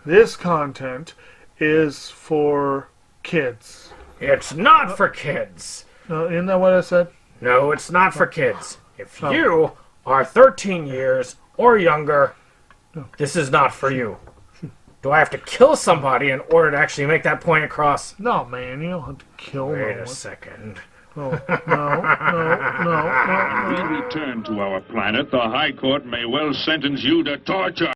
This content is for kids. It's not for kids. Isn't that what I said? No, it's not for kids. If Oh. you are 13 years or younger, this is not for you. Do I have to kill somebody in order to actually make that point across? No, man, you don't have to kill Wait no a one. second. Oh, no. We return to our planet. The High Court may well sentence you to torture.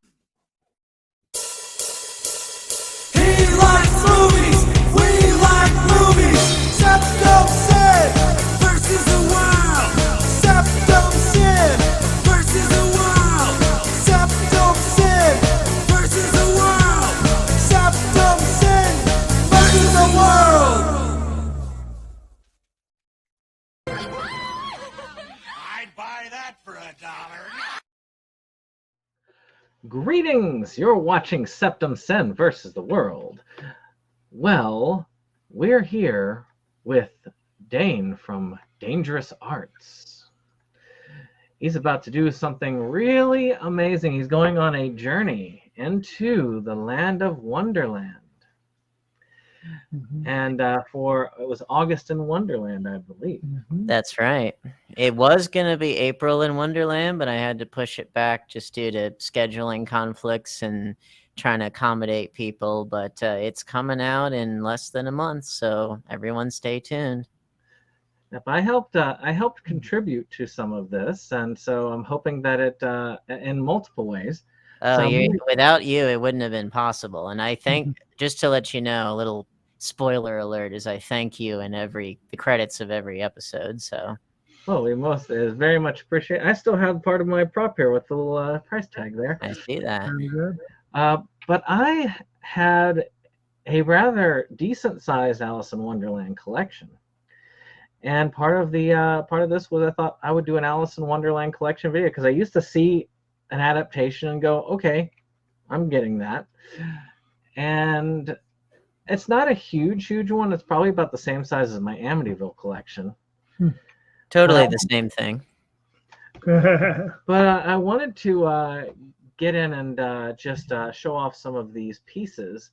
He likes movies, we like movies. SeptumSin versus the world. SeptumSin versus the world. SeptumSin versus the world. SeptumSin versus the world. I'd buy that for $1. Greetings! You're watching SeptumSin versus the world. Well, we're here with Dane from Dangerous Arts. He's about to do something really amazing. He's going on a journey into the land of Wonderland. And it was August in Wonderland, I believe. That's right. It was going to be April in Wonderland, but I had to push it back just due to scheduling conflicts and trying to accommodate people. But it's coming out in less than a month, so everyone stay tuned. If I helped contribute to some of this, and so I'm hoping that it in multiple ways. Oh, without you, it wouldn't have been possible. And I think, just to let you know, a little spoiler alert is I thank you in the credits of every episode. So, we very much appreciate. I still have part of my prop here with the little price tag there. I see that. Very good. But I had a rather decent sized Alice in Wonderland collection, and part of this was I thought I would do an Alice in Wonderland collection video because I used to see an adaptation and go, okay, I'm getting that, and it's not a huge one. It's probably about the same size as my Amityville collection. Totally the same thing. But I wanted to get in and just show off some of these pieces,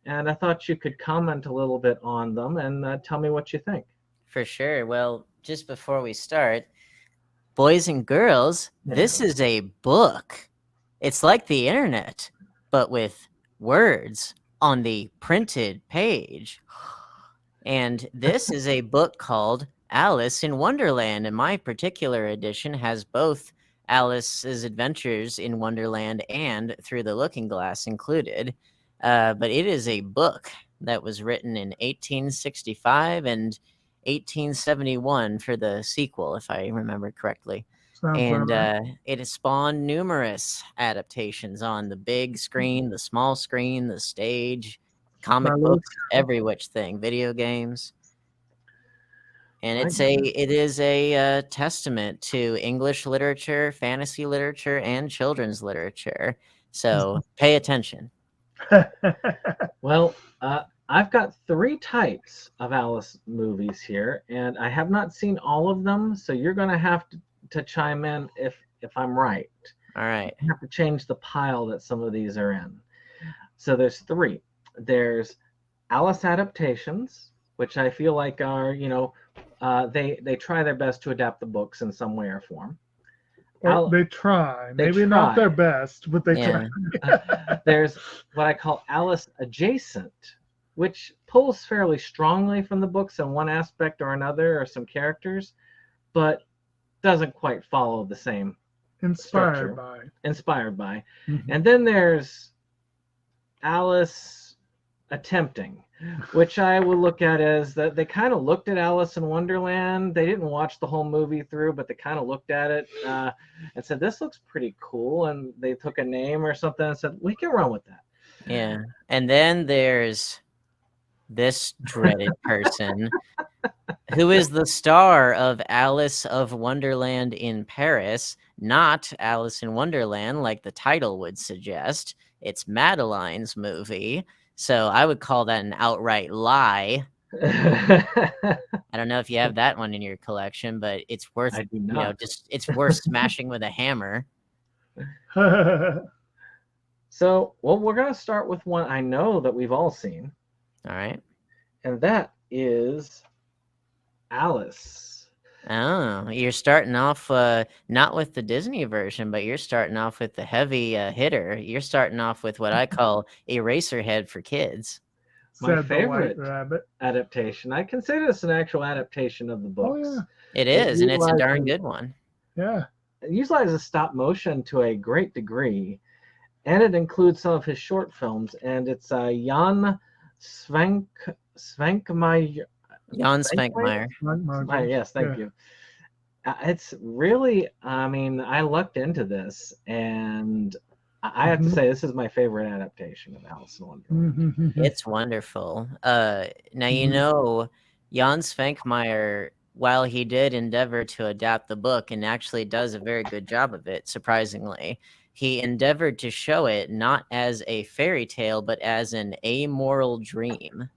and I thought you could comment a little bit on them and tell me what you think. For sure. Well, just before we start, boys and girls, this is a book. It's like the internet, but with words on the printed page. And this is a book called Alice in Wonderland, and my particular edition has both Alice's Adventures in Wonderland and Through the Looking Glass included. But it is a book that was written in 1865 and 1871 for the sequel, if I remember correctly. It has spawned numerous adaptations on the big screen, the small screen, the stage, comic books, every which thing, video games. And it is a testament to English literature, fantasy literature, and children's literature. So pay attention. Well, I've got 3 types of Alice movies here, and I have not seen all of them, so you're going to have to chime in if I'm right. All right. I have to change the pile that some of these are in. So there's 3. There's Alice adaptations, which I feel like are, they try their best to adapt the books in some way or form. They try. Maybe not their best, but they try. There's what I call Alice adjacent, which pulls fairly strongly from the books in one aspect or another, or some characters, but doesn't quite follow the same Inspired by. And then there's Alice attempting, which I would look at as that they kind of looked at Alice in Wonderland. They didn't watch the whole movie through, but they kind of looked at it and said, this looks pretty cool. And they took a name or something and said, we can run with that. Yeah. And then there's this dreaded person who is the star of Alice of Wonderland in Paris, not Alice in Wonderland like the title would suggest. It's Madeline's movie. So I would call that an outright lie. I don't know if you have that one in your collection, but it's worth it's worth smashing with a hammer. So, well, we're going to start with one I know that we've all seen, All right. and that is Alice. Oh, you're starting off not with the Disney version, but you're starting off with the heavy hitter. You're starting off with what I call Eraserhead for kids. My Said the White favorite Rabbit. adaptation. I consider this an actual adaptation of the books. Oh, It It is, and it's a darn utilizes- good one. yeah. It utilizes stop motion to a great degree, and it includes some of his short films. And it's Jan Svankmajer. Jan Spankmeyer. Yes, thank you. It's really, I mean, I looked into this, and I have to say this is my favorite adaptation of Alice in Wonderland. It's wonderful. Now you know Jan Spankmeyer, while he did endeavor to adapt the book and actually does a very good job of it, surprisingly, he endeavored to show it not as a fairy tale, but as an amoral dream.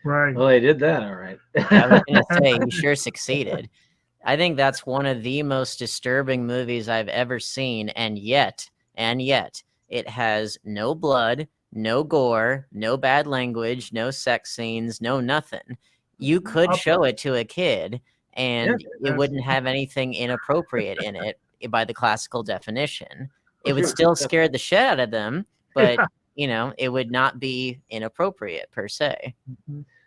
Right. Well, they did that, all right. I was going to say, he sure succeeded. I think that's one of the most disturbing movies I've ever seen, and yet, it has no blood, no gore, no bad language, no sex scenes, no nothing. You could show it to a kid, and it wouldn't have anything inappropriate in it by the classical definition. It would still scare the shit out of them, but you know, it would not be inappropriate per se.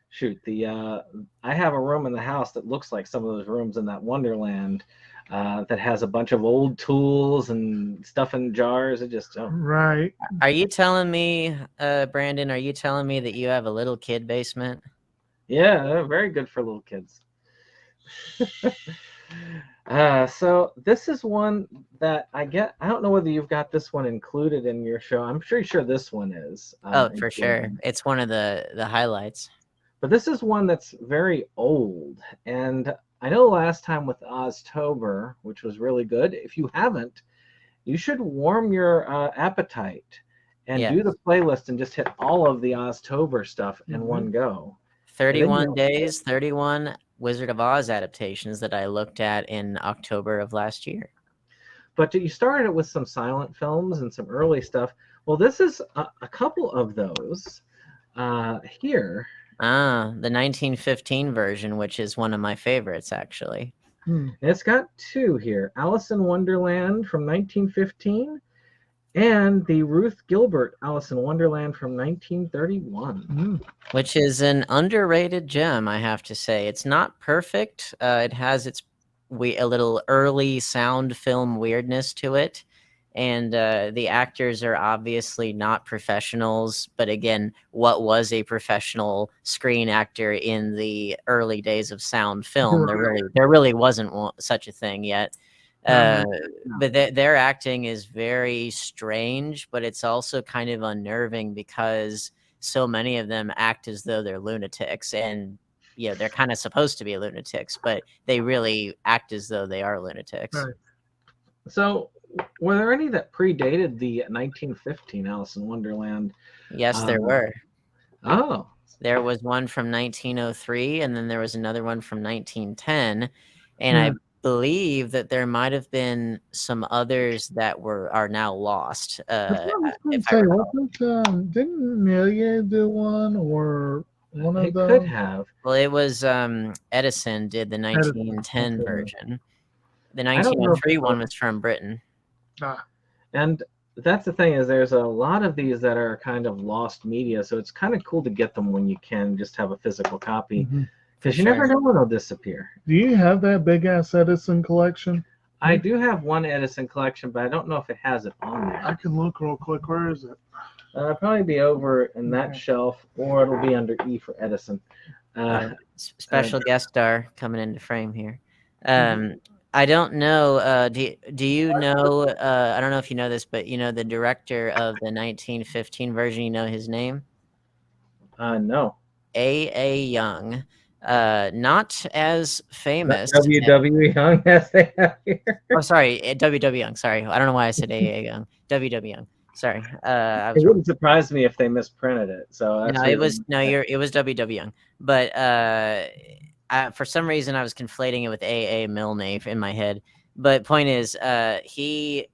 Shoot, I have a room in the house that looks like some of those rooms in that Wonderland that has a bunch of old tools and stuff in jars. It just right. Are you telling me, Brandon? Are you telling me that you have a little kid basement? Yeah, very good for little kids. So this is one that I don't know whether you've got this one included in your show. I'm pretty sure this one is. Oh, for sure. It's one of the highlights. But this is one that's very old. And I know last time with Oztober, which was really good. If you haven't, you should warm your appetite and do the playlist and just hit all of the Oztober stuff in one go. 31 days, 31 Wizard of Oz adaptations that I looked at in October of last year. But you started it with some silent films and some early stuff. Well, this is a couple of those here. Ah, the 1915 version, which is one of my favorites, actually. It's got two here. Alice in Wonderland from 1915 and the Ruth Gilbert Alice in Wonderland from 1931. Which is an underrated gem, I have to say. It's not perfect. It has a little early sound film weirdness to it. And the actors are obviously not professionals. But again, what was a professional screen actor in the early days of sound film? There really wasn't such a thing yet. But their acting is very strange, but it's also kind of unnerving because so many of them act as though they're lunatics, and they're kind of supposed to be lunatics, but they really act as though they are lunatics. Right. So, were there any that predated the 1915 Alice in Wonderland? Yes, there were. Oh. There was one from 1903, and then there was another one from 1910, and I believe that there might have been some others that are now lost. Didn't Amelia do one or one of those? Could have. Well, it was Edison did the 1910 version. The 1903 one was from Britain. And that's the thing, is there's a lot of these that are kind of lost media, so it's kind of cool to get them when you can just have a physical copy, because you never know when they'll disappear. Do you have that big ass Edison collection? I do have one Edison collection, but I don't know if it has it on there. I can look real quick. Where is it? It'll probably be over in that shelf, or it'll be under E for Edison. Special guest star coming into frame here. I don't know. Do you know? I don't know if you know this, but you know the director of the 1915 version. You know his name? No. A. Young. Not as famous. W. Young, as they have here. Oh, sorry, W. Young. Sorry, I don't know why I said A. Young. W. Young. Sorry. It wouldn't surprise me if they misprinted it. So no, it was W. Young. But for some reason, I was conflating it with A. Milne in my head. But point is, he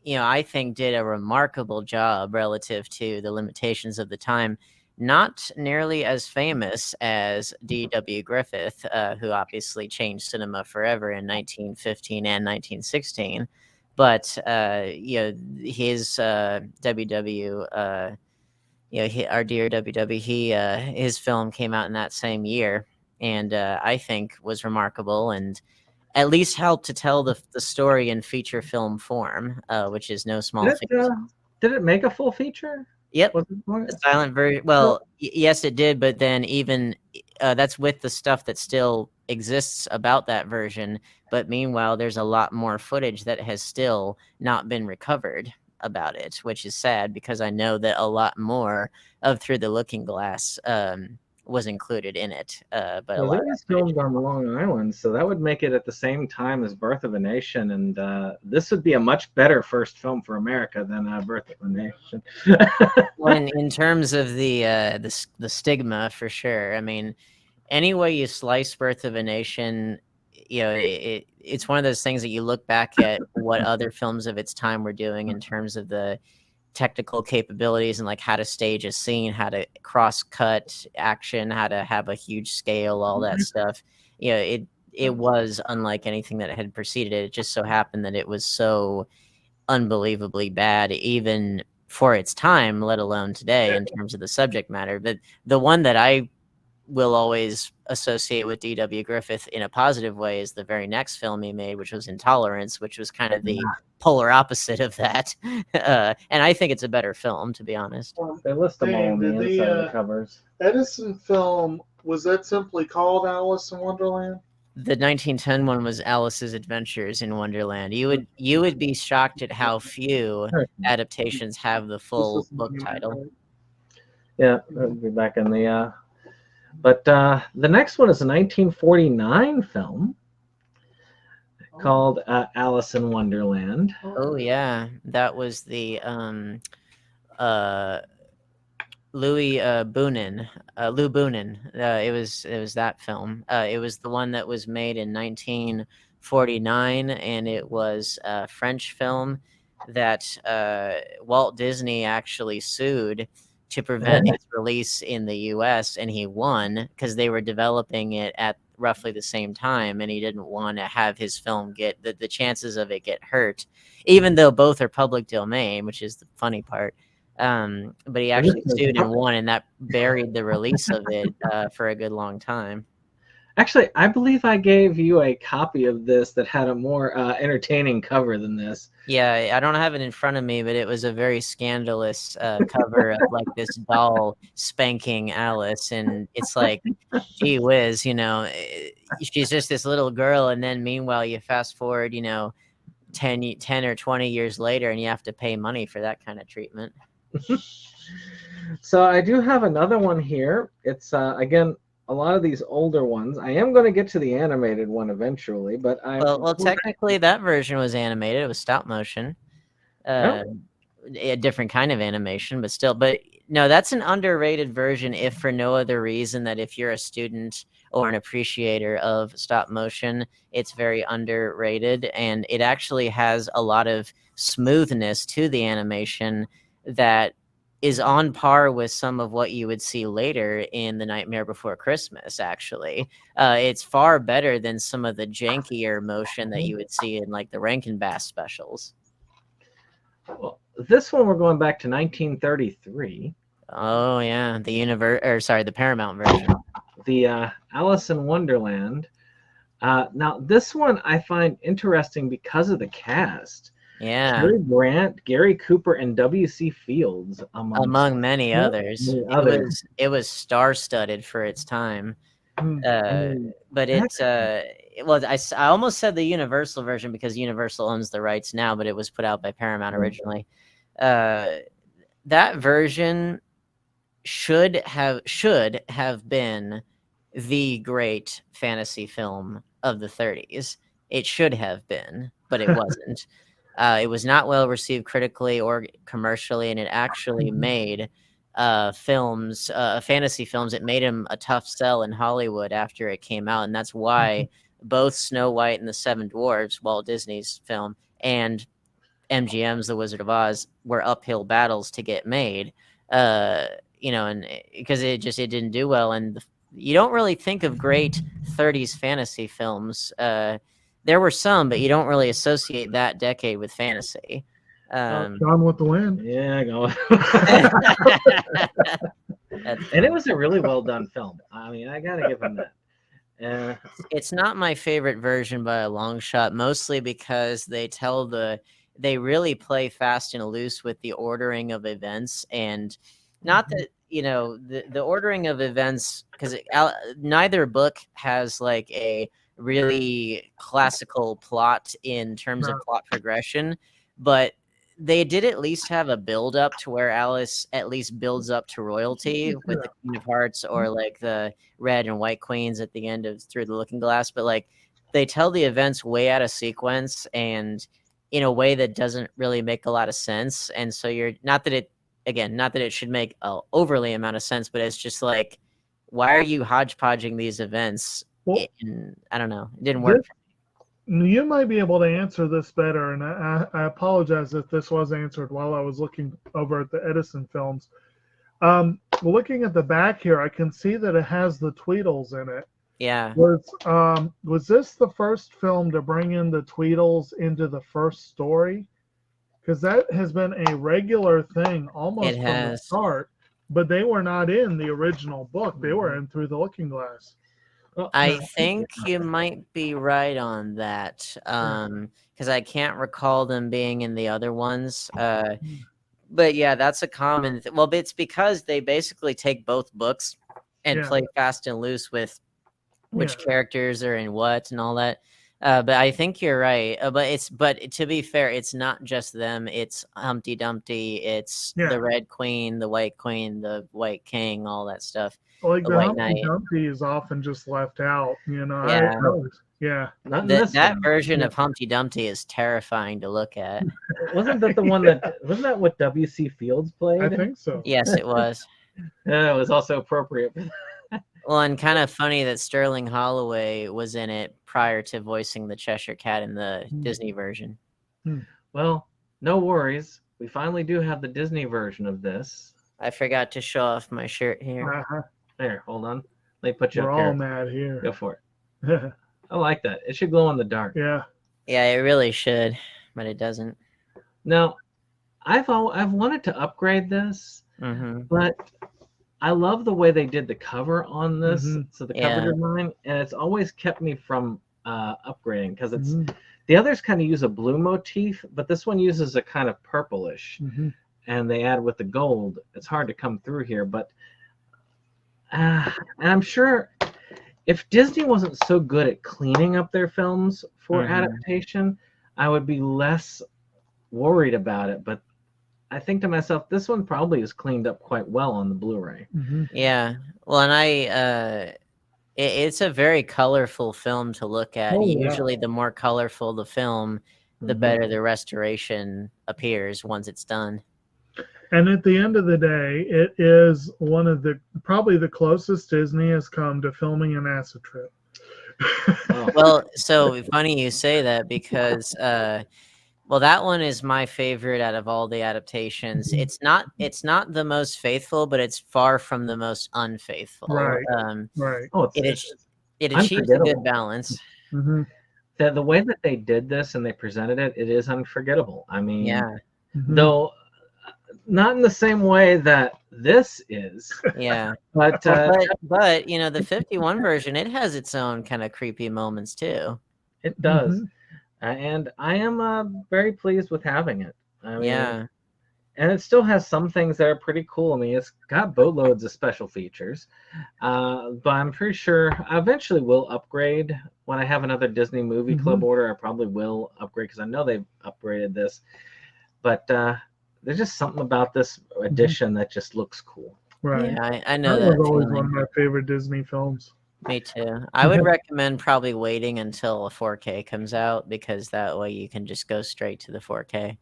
I think did a remarkable job relative to the limitations of the time. Not nearly as famous as D.W. Griffith, who obviously changed cinema forever in 1915 and 1916. But his WW, our dear WW, his film came out in that same year, and I think was remarkable and at least helped to tell the story in feature film form, which is no small feat. Did it make a full feature? Yep. The silent version. Well, yes, it did, but then even that's with the stuff that still exists about that version. But meanwhile, there's a lot more footage that has still not been recovered about it, which is sad because I know that a lot more of Through the Looking Glass was included in it. But a lot it was filmed on Long Island, so that would make it at the same time as Birth of a Nation, and this would be a much better first film for America than Birth of a Nation. Well, in terms of the stigma, for sure. I mean, any way you slice Birth of a Nation, it's one of those things that you look back at what other films of its time were doing in terms of the technical capabilities and like how to stage a scene, how to cross-cut action, how to have a huge scale, all that stuff. It was unlike anything that had preceded it. It just so happened that it was so unbelievably bad, even for its time, let alone today in terms of the subject matter. But the one that I will always associate with D.W. Griffith in a positive way is the very next film he made, which was Intolerance, which was kind of the polar opposite of that. And I think it's a better film, to be honest. They list them all on the inside of the covers. Edison film, was that simply called Alice in Wonderland? The 1910 one was Alice's Adventures in Wonderland. You would be shocked at how few adaptations have the full book title. Yeah, that would be back in the... But the next one is a 1949 film called Alice in Wonderland. Oh yeah, that was the Louis Boonin. Lou Boonin. It was that film. It was the one that was made in 1949, and it was a French film that Walt Disney actually sued to prevent its release in the U.S., and he won because they were developing it at roughly the same time, and he didn't want to have his film get the chances of it get hurt, even though both are public domain, which is the funny part. But he actually sued and won, and that buried the release of it for a good long time. Actually, I believe I gave you a copy of this that had a more entertaining cover than this. Yeah, I don't have it in front of me, but it was a very scandalous cover of like this doll spanking Alice, and it's like, gee whiz, she's just this little girl, and then meanwhile you fast forward, 10 or 20 years later, and you have to pay money for that kind of treatment. So I do have another one here. It's again, a lot of these older ones. I am going to get to the animated one eventually, but well, technically that version was animated. It was stop motion, a different kind of animation, but still. But no, that's an underrated version, if for no other reason that if you're a student or an appreciator of stop motion, it's very underrated, and it actually has a lot of smoothness to the animation that is on par with some of what you would see later in The Nightmare Before Christmas, actually. It's far better than some of the jankier motion that you would see in like the Rankin Bass specials. Well, this one we're going back to 1933. Oh yeah, the Paramount version. The Alice in Wonderland. Now this one I find interesting because of the cast. Yeah, Cary Grant, Gary Cooper, and W.C. Fields, among many others. It was star-studded for its time. But it's well, I almost said the Universal version because Universal owns the rights now, but it was put out by Paramount originally. That version should have been the great fantasy film of the 30s. It should have been, but it wasn't. It was not well received critically or commercially, and it actually made fantasy films. It made him a tough sell in Hollywood after it came out, and that's why both Snow White and the Seven Dwarfs, Walt Disney's film, and MGM's The Wizard of Oz were uphill battles to get made. And because it didn't do well, and you don't really think of great 30s fantasy films. There were some, but you don't really associate that decade with fantasy. Gone with the Wind. Yeah, go. That's And it was a really well done film. I mean, I gotta give him that. It's not my favorite version by a long shot, mostly because they really play fast and loose with the ordering of events, and not that the ordering of events, because neither book has like a really classical plot in terms of No. plot progression, but they did at least have a build up to where Alice at least builds up to royalty with the Queen of Hearts or like the Red and White Queens at the end of Through the Looking Glass. But like they tell the events way out of sequence and in a way that doesn't really make a lot of sense. And so you're not that it should make a overly amount of sense, but it's just like, why are you hodgepodging these events? Well, I don't know. It didn't work. You might be able to answer this better, and I apologize if this was answered while I was looking over at the Edison films. Looking at the back here, I can see that it has the Tweedles in it. Yeah. Was this the first film to bring in the Tweedles into the first story? Because that has been a regular thing almost from the start, but they were not in the original book. They were in Through the Looking Glass. I think you might be right on that, because I can't recall them being in the other ones. But yeah, that's a common. Well, it's because they basically take both books and play fast and loose with which characters are in what and all that. But I think you're right. But to be fair, it's not just them. It's Humpty Dumpty. It's the Red Queen, the White Queen, the White King, all that stuff. Like the White Humpty Knight. Dumpty is often just left out, Yeah. That version of Humpty Dumpty is terrifying to look at. Wasn't that what W.C. Fields played? I think so. Yes, it was. It was also appropriate. Well, and kind of funny that Sterling Holloway was in it prior to voicing the Cheshire Cat in the Disney version. Well, no worries. We finally do have the Disney version of this. I forgot to show off my shirt here. There, hold on. Let me put you We're up all here. mad here. Go for it. I like that. It should glow in the dark. Yeah. Yeah, it really should, but it doesn't. Now, I've wanted to upgrade this, but I love the way they did the cover on this. So the cover design, and it's always kept me from upgrading because it's the others kind of use a blue motif, but this one uses a kind of purplish, and they add with the gold. It's hard to come through here, but and I'm sure if Disney wasn't so good at cleaning up their films for adaptation, I would be less worried about it. But I think to myself, this one probably is cleaned up quite well on the Blu-ray. Yeah. Well, and it's a very colorful film to look at. Usually the more colorful the film, the better the restoration appears once it's done. And at the end of the day, it is one of probably the closest Disney has come to filming an acid trip. Well, so funny you say that because that one is my favorite out of all the adaptations. It's not the most faithful, but it's far from the most unfaithful. Right. Right. It achieves a good balance. The way that they did this and they presented it, it is unforgettable. I mean, though not in the same way that this is. Yeah. But the 51 version, it has its own kind of creepy moments too. It does. And I am very pleased with having it. I mean, and it still has some things that are pretty cool. I mean, it's got boatloads of special features. But I'm pretty sure I eventually will upgrade. When I have another Disney Movie Club order, I probably will upgrade because I know they've upgraded this. But there's just something about this edition that just looks cool. Right. Yeah, I know that that. was always one of my favorite Disney films. Me too. I would recommend probably waiting until a 4K comes out because that way you can just go straight to the 4K.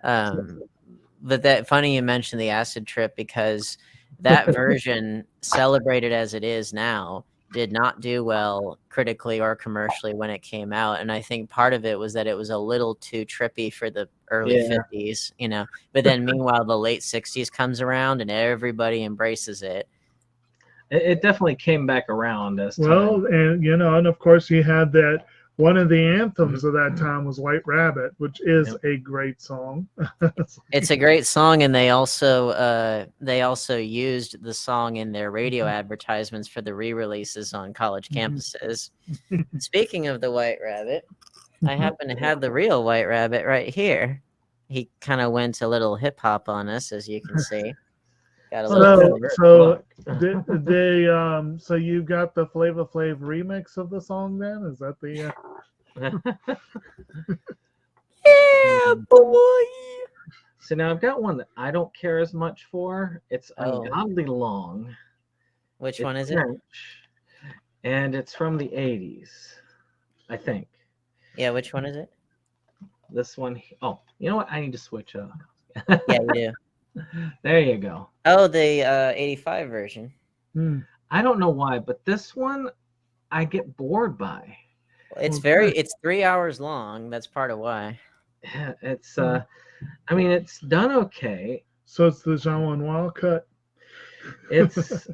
But that funny you mentioned the acid trip because that version, celebrated as it is now, did not do well critically or commercially when it came out, and I think part of it was that it was a little too trippy for the early 50s, you know. But then meanwhile the late 60s comes around and everybody embraces it. It definitely came back around as time. Well, and you know, and of course you had that one of the anthems of that time was White Rabbit, which is a great song. It's a great song, and they also used the song in their radio advertisements for the re-releases on college campuses. Speaking of the White Rabbit, I happen to have the real White Rabbit right here. He kind of went a little hip hop on us, as you can see. Got a little so you got the Flava Flav remix of the song then? Is that the yeah, boy. So now I've got one that I don't care as much for. It's ungodly long. Which one is French, and it's from the 80s, I think. Yeah, which one is it? This one. Oh, you know what? I need to switch up. Yeah, you do. There you go. Oh, the 85 version. I don't know why, but this one I get bored by. It's it's 3 hours long. That's part of why. Yeah, it's I mean, it's done okay. So it's the Jean-Renoir cut. It's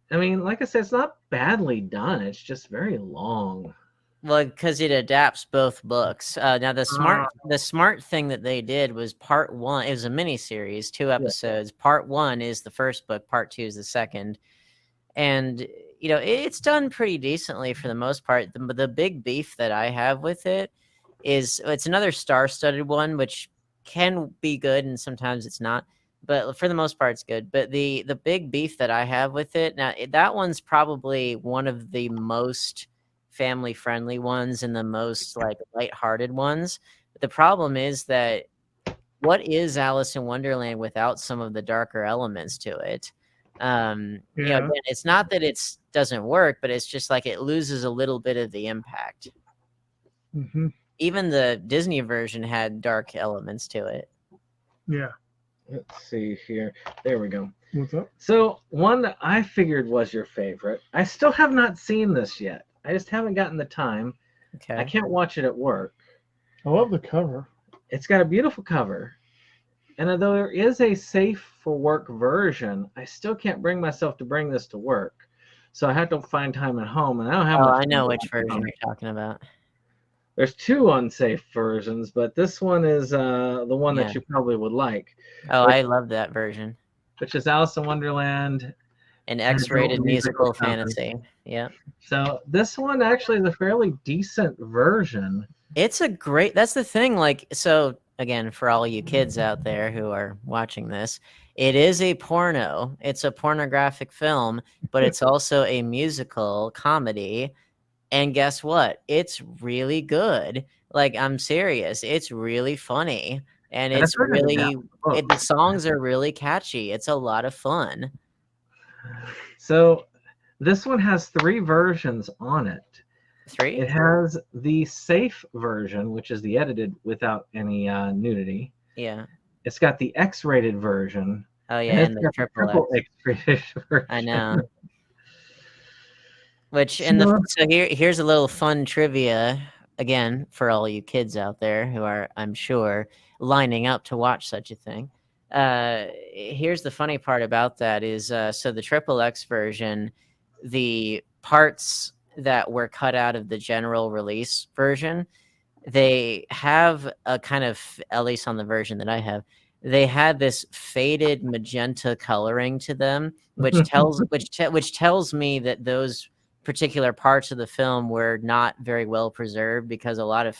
I mean, like I said, it's not badly done. It's just very long. Well, because it adapts both books. Now the smart thing that they did was part one. It was a mini series, 2 episodes. Yeah. Part 1 is the first book. Part 2 is the second. And you know, it's done pretty decently for the most part. The big beef that I have with it is it's another star-studded one, which can be good and sometimes it's not. But for the most part, it's good. But the big beef that I have with it now, that one's probably one of the most family-friendly ones and the most like lighthearted ones. But the problem is that what is Alice in Wonderland without some of the darker elements to it? You know, again, it's not that it doesn't work, but it's just like it loses a little bit of the impact. Even the Disney version had dark elements to it. Yeah. Let's see here. There we go. What's up? So one that I figured was your favorite. I still have not seen this yet. I just haven't gotten the time. Okay. I can't watch it at work. I love the cover. It's got a beautiful cover. And although there is a safe for work version, I still can't bring myself to bring this to work. So I have to find time at home, and I don't have I know which version you're talking about. There's 2 unsafe versions, but this one is the one that you probably would like. Oh, I love that version. Which is Alice in Wonderland. An X-rated musical fantasy. Yeah. So this one actually is a fairly decent version. It's a great, that's the thing. Like, so again, for all you kids out there who are watching this, it is a porno. It's a pornographic film, but it's also a musical comedy. And guess what? It's really good. Like, I'm serious. It's really funny. And it's really, the songs are really catchy. It's a lot of fun. So this one has 3 versions on it. 3? It has the safe version, which is the edited without any nudity. Yeah. It's got the X-rated version. Oh yeah, and the triple X-rated version. I know. Which so here's a little fun trivia again for all you kids out there who are, I'm sure, lining up to watch such a thing. Here's the funny part about that is so the XXX version, the parts that were cut out of the general release version, they have a kind of, at least on the version that I have, they had this faded magenta coloring to them, which tells which tells me that those particular parts of the film were not very well preserved, because a lot of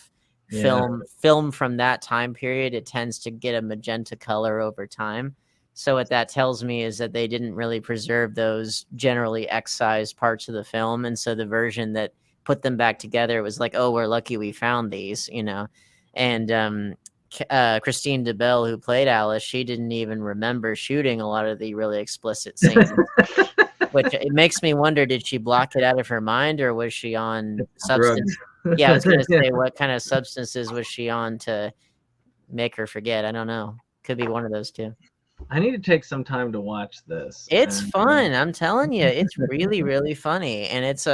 film from that time period, it tends to get a magenta color over time. So what that tells me is that they didn't really preserve those generally excised parts of the film, and so the version that put them back together was like, oh, we're lucky we found these, you know. And Christine DeBelle, who played Alice, she didn't even remember shooting a lot of the really explicit scenes. Which it makes me wonder, did she block it out of her mind, or was she on substance? Yeah, I was going to say, what kind of substances was she on to make her forget? I don't know. Could be one of those two. I need to take some time to watch this. It's and, fun. I'm telling you, it's really, really funny. And it's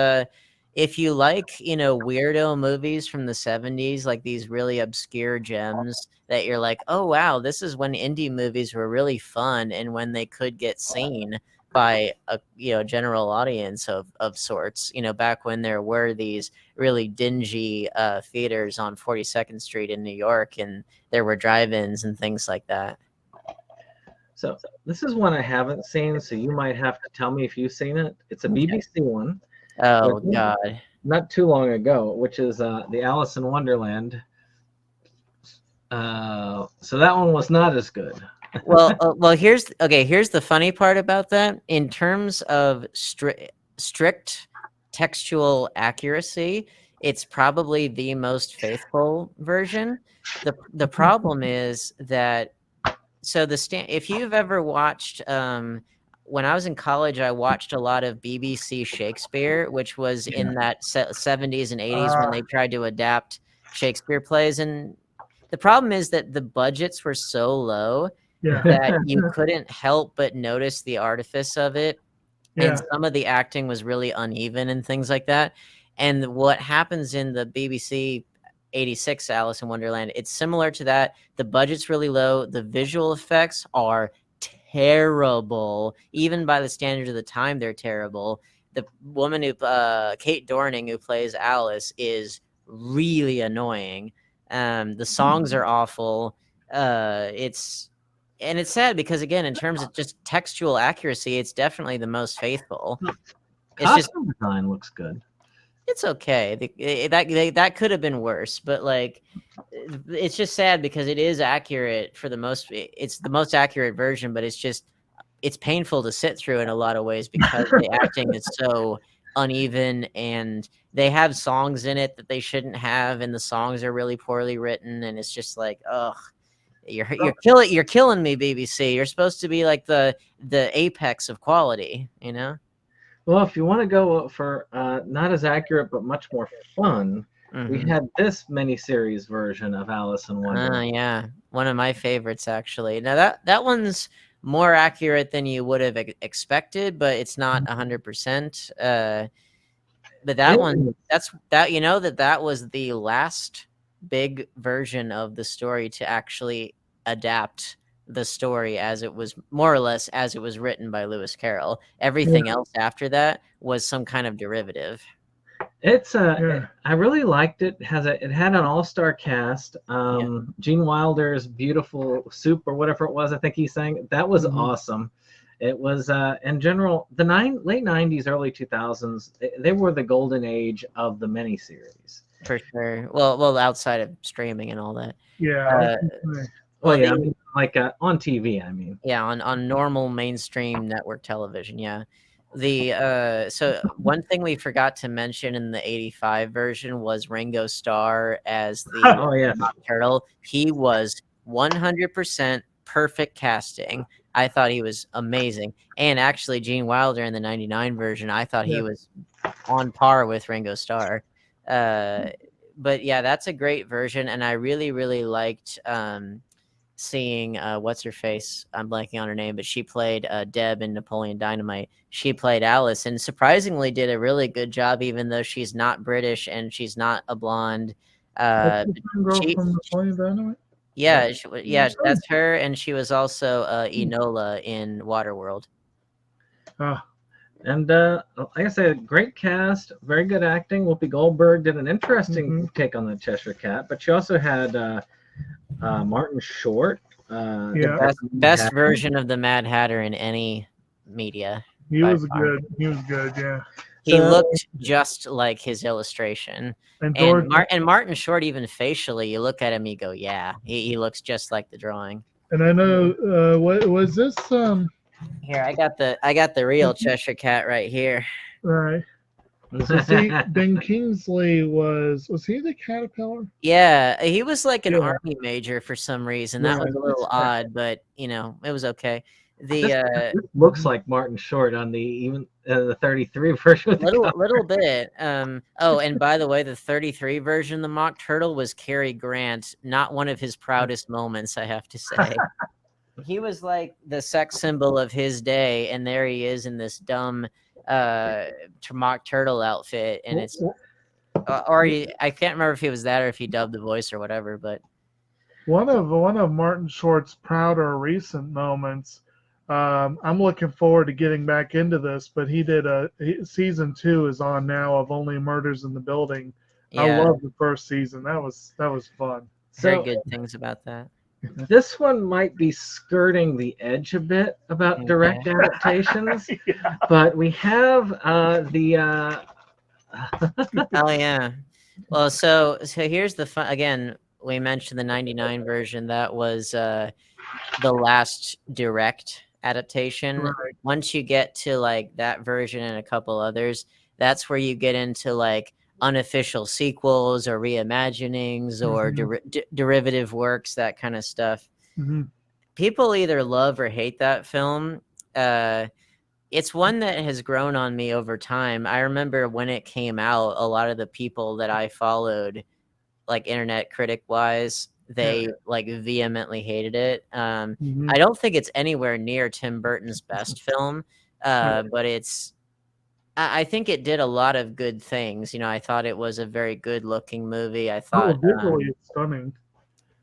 if you like, weirdo movies from the 70s, like these really obscure gems that you're like, oh wow, this is when indie movies were really fun and when they could get seen by a general audience of sorts, back when there were these really dingy theaters on 42nd Street in New York, and there were drive-ins and things like that. So this is one I haven't seen, so you might have to tell me if you've seen it. It's a BBC one. Oh God! Not too long ago, which is the Alice in Wonderland. So that one was not as good. well. Here's the funny part about that. In terms of strict textual accuracy, it's probably the most faithful version. The problem is that. So if you've ever watched, when I was in college, I watched a lot of BBC Shakespeare, which was in that 70s and 80s when they tried to adapt Shakespeare plays. And the problem is that the budgets were so low that you couldn't help but notice the artifice of it. And some of the acting was really uneven and things like that. And what happens in the BBC 86 Alice in Wonderland, it's similar to that. The budget's really low. The visual effects are terrible. Even by the standards of the time, they're terrible. The woman who Kate Dorning, who plays Alice, is really annoying. The songs are awful. It's sad because, again, in terms of just textual accuracy, it's definitely the most faithful. Costume design looks good. It's okay. That could have been worse, but like, it's just sad because it is accurate for the most. It's the most accurate version, but it's painful to sit through in a lot of ways because the acting is so uneven, and they have songs in it that they shouldn't have, and the songs are really poorly written, and it's just like, ugh, you're killing me, BBC. You're supposed to be like the apex of quality, Well, if you want to go for not as accurate but much more fun, we had this miniseries version of Alice in Wonderland. Yeah, one of my favorites actually. Now that one's more accurate than you would have expected, but it's not 100%. But that one, that was the last big version of the story to actually adapt the story as it was, more or less as it was written by Lewis Carroll. Everything else after that was some kind of derivative. It's I really liked it. It had an all-star cast. Gene Wilder's Beautiful Soup or whatever it was, I think he sang. That was awesome. It was in general the late 90s, early 2000s. They were the golden age of the miniseries. For sure. Well, outside of streaming and all that. Yeah. Like on TV, I mean. Yeah, on normal mainstream network television, yeah. So one thing we forgot to mention in the 85 version was Ringo Starr as the Turtle. He was 100% perfect casting. I thought he was amazing. And actually, Gene Wilder in the 99 version, I thought he was on par with Ringo Starr. But yeah, that's a great version, and I really, really liked seeing what's her face? I'm blanking on her name, but she played Deb in Napoleon Dynamite. She played Alice, and surprisingly did a really good job, even though she's not British and she's not a blonde. Girl from Napoleon Dynamite? Yeah, that's her, and she was also Enola in Waterworld. And like I said, great cast, very good acting. Whoopi Goldberg did an interesting take on the Cheshire Cat, but she also had Martin Short. The best version of the Mad Hatter in any media. He was good. He was good, yeah. He looked just like his illustration. And Martin Short, even facially, you look at him, you go, yeah, he looks just like the drawing. And I know, what was this? Here, I got the real Cheshire Cat right here. Right. So see, Ben Kingsley was he the caterpillar? Yeah, he was like an army major for some reason. That was a little odd, but it was okay. This looks like Martin Short on the 33 version. Little bit. Oh, and by the way, the 33 version, the Mock Turtle, was Cary Grant. Not one of his proudest moments, I have to say. he was like the sex symbol of his day, and there he is in this dumb mock turtle outfit, and it's I can't remember if he was that or if he dubbed the voice or whatever, but one of Martin Short's prouder recent moments. I'm looking forward to getting back into this, but season 2 is on now of Only Murders in the Building. yeah, I love the first season. That was fun. heard good things about that. This one might be skirting the edge a bit about direct adaptations, but we have the. Oh yeah. Well, so here's the fun. Again, we mentioned the '99 version. That was the last direct adaptation. Right. Once you get to like that version and a couple others, that's where you get into like unofficial sequels or reimaginings or derivative works, that kind of stuff. Mm-hmm. People either love or hate that film. It's one that has grown on me over time. I remember when it came out, a lot of the people that I followed, like internet critic wise, they like vehemently hated it. I don't think it's anywhere near Tim Burton's best film, but I think it did a lot of good things. You know, I thought it was a very good looking movie. I thought visually it's stunning.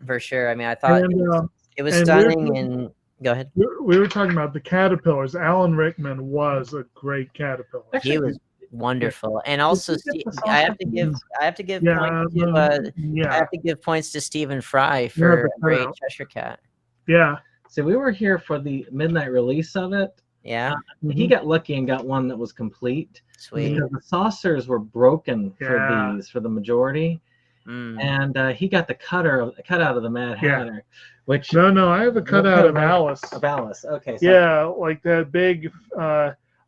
For sure. I mean, I thought it was stunning. And go ahead. We were talking about the caterpillars. Alan Rickman was a great caterpillar. He was wonderful, and also I have to give points to Stephen Fry for a great Cheshire Cat. Yeah. So we were here for the midnight release of it. Yeah. He got lucky and got one that was complete. Sweet. Because the saucers were broken for the majority. And he got the cutout of the Mad Hatter. Which no, I have a cutout of Alice. Of Alice. Okay. So. Like that big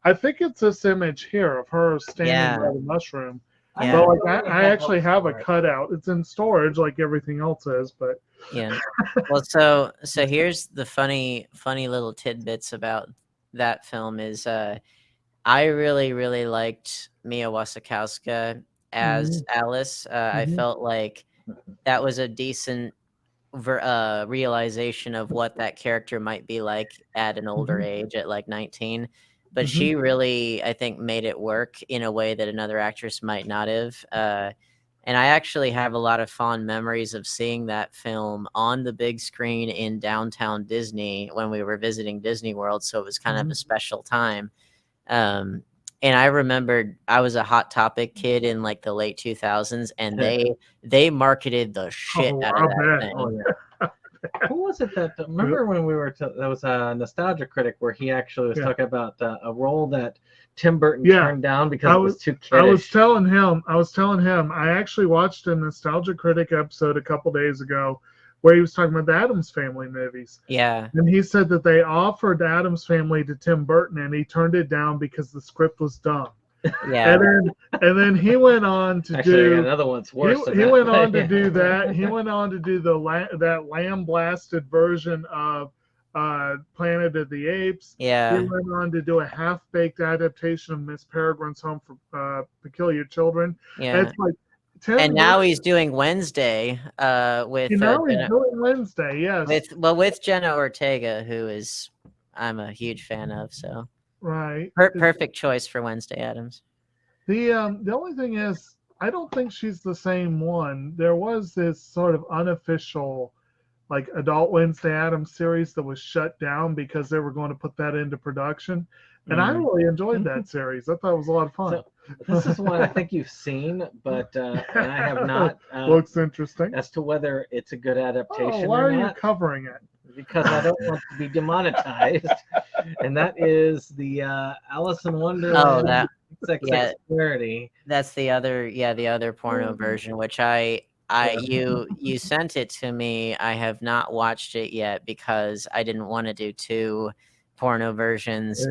I think it's this image here of her standing by the mushroom. Yeah. But like I actually have a cutout. It's in storage like everything else is, but yeah. Well, so here's the funny little tidbits about that film is I really liked Mia Wasikowska as Alice. I felt like that was a decent realization of what that character might be like at an older age, at like 19. But she really, I think, made it work in a way that another actress might not have. And I actually have a lot of fond memories of seeing that film on the big screen in downtown Disney when we were visiting Disney World. So it was kind of a special time. And I remembered I was a Hot Topic kid in like the late 2000s, and they marketed the shit out of that thing. Oh, yeah. Who was it that remember when we were that was a Nostalgia Critic where he actually was talking about a role that Tim Burton turned down because it was too kiddish. I was telling him I actually watched a Nostalgia Critic episode a couple days ago where he was talking about the Addams Family movies. Yeah. And he said that they offered the Addams Family to Tim Burton and he turned it down because the script was dumb. Yeah. And then he went on to do another one's worse. He went on to do that. He went on to do that lamb blasted version of Planet of the Apes. Yeah. He went on to do a half-baked adaptation of Miss Peregrine's Home for Peculiar Children. Yeah. It's like and now he's doing Wednesday with he's doing Wednesday, yes. With Jenna Ortega, who is I'm a huge fan of, so right. Perfect choice for Wednesday Addams. The only thing is I don't think she's the same one. There was this sort of unofficial like Adult Wednesday Addams series that was shut down because they were going to put that into production. And I really enjoyed that series. I thought it was a lot of fun. So, this is one I think you've seen, but and I have not. Looks interesting. As to whether it's a good adaptation why or are not. You covering it? Because I don't want to be demonetized. And that is the Alice in Wonderland. Oh, that Sexuality. That's the other porno version, which you sent it to me. I have not watched it yet because I didn't want to do two porno versions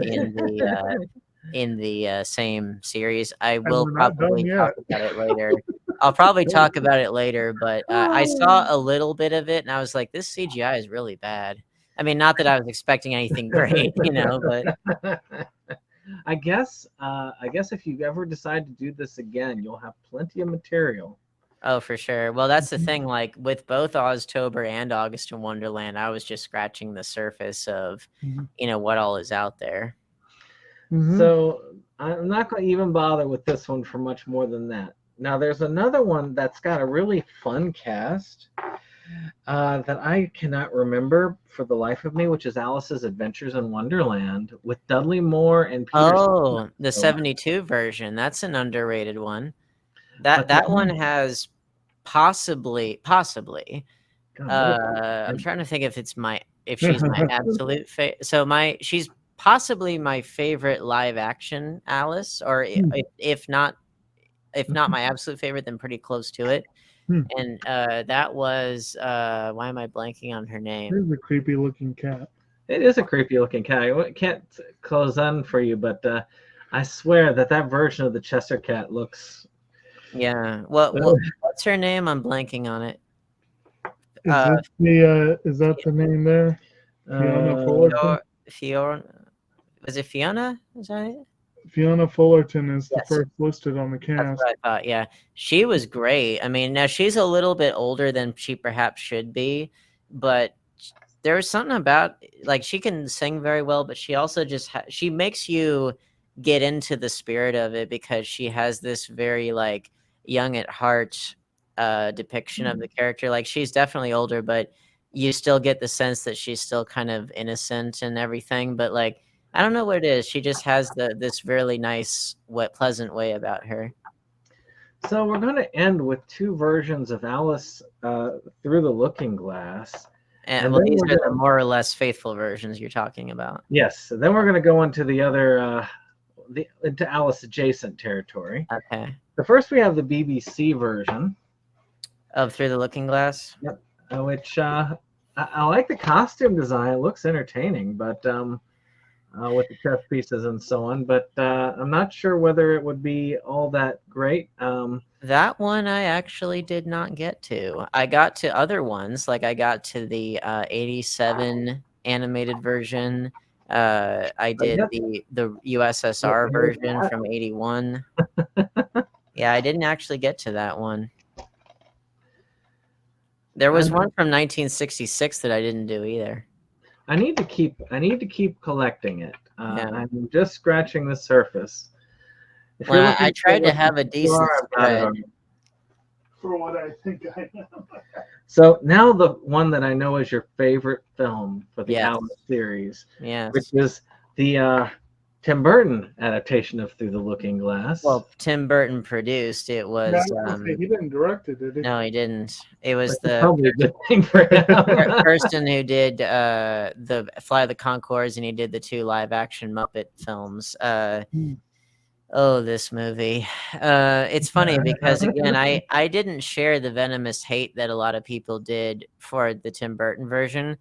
in the same series. I will probably talk about it later. I'll probably talk about it later, but I saw a little bit of it and I was like, this CGI is really bad. I mean, not that I was expecting anything great, but I guess if you ever decide to do this again, you'll have plenty of material. Oh, for sure. Well, that's the Mhm. thing. Like with both Oztober and August in Wonderland, I was just scratching the surface of, Mhm. what all is out there. Mhm. So I'm not going to even bother with this one for much more than that. Now, there's another one that's got a really fun cast that I cannot remember for the life of me, which is Alice's Adventures in Wonderland with Dudley Moore and Peter. Oh, the So, 72 version. That's an underrated one. But That one has possibly. God, I'm trying to think if she's my absolute she's possibly my favorite live action Alice, or if not my absolute favorite, then pretty close to it. Hmm. And that was why am I blanking on her name? Here's a creepy looking cat. it is a creepy looking cat. I can't close on for you, but I swear that version of the Chester cat looks. Yeah. What's her name? I'm blanking on it. Is that the name there? Fiona Fullerton. Fiona. Was it Fiona? Is that it? Fiona Fullerton is the Yes. first listed on the That's cast. what I thought. Yeah, she was great. I mean, now she's a little bit older than she perhaps should be, but there was something about like she can sing very well, but she also just she makes you get into the spirit of it because she has this very like young at heart depiction of the character. Like she's definitely older, but you still get the sense that she's still kind of innocent and everything. But like I don't know what it is. She just has this really nice, pleasant way about her. So we're going to end with two versions of Alice Through the Looking Glass. And well, these are the more or less faithful versions you're talking about. Yes. And then we're going to go into the other, into Alice adjacent territory. Okay. The first we have the BBC version of Through the Looking Glass. Yep. Which I like the costume design. It looks entertaining, but with the chess pieces and so on. But I'm not sure whether it would be all that great. That one I actually did not get to. I got to other ones, like I got to the 87 animated version. I did the USSR version from 81. Yeah, I didn't actually get to that one. There was one from 1966 that I didn't do either. I need to keep collecting it. I'm just scratching the surface. Well, I tried to have a decent spread. For what I think I am. So now the one that I know is your favorite film for the Alice series, which is the Tim Burton adaptation of Through the Looking Glass. Well, Tim Burton produced. It was. He didn't direct it, did he? No, he didn't. It was probably a good thing for him. person who did the Fly the Conchords, and he did the 2 live-action Muppet films. Oh, this movie. It's funny because, again, I didn't share the venomous hate that a lot of people did for the Tim Burton version,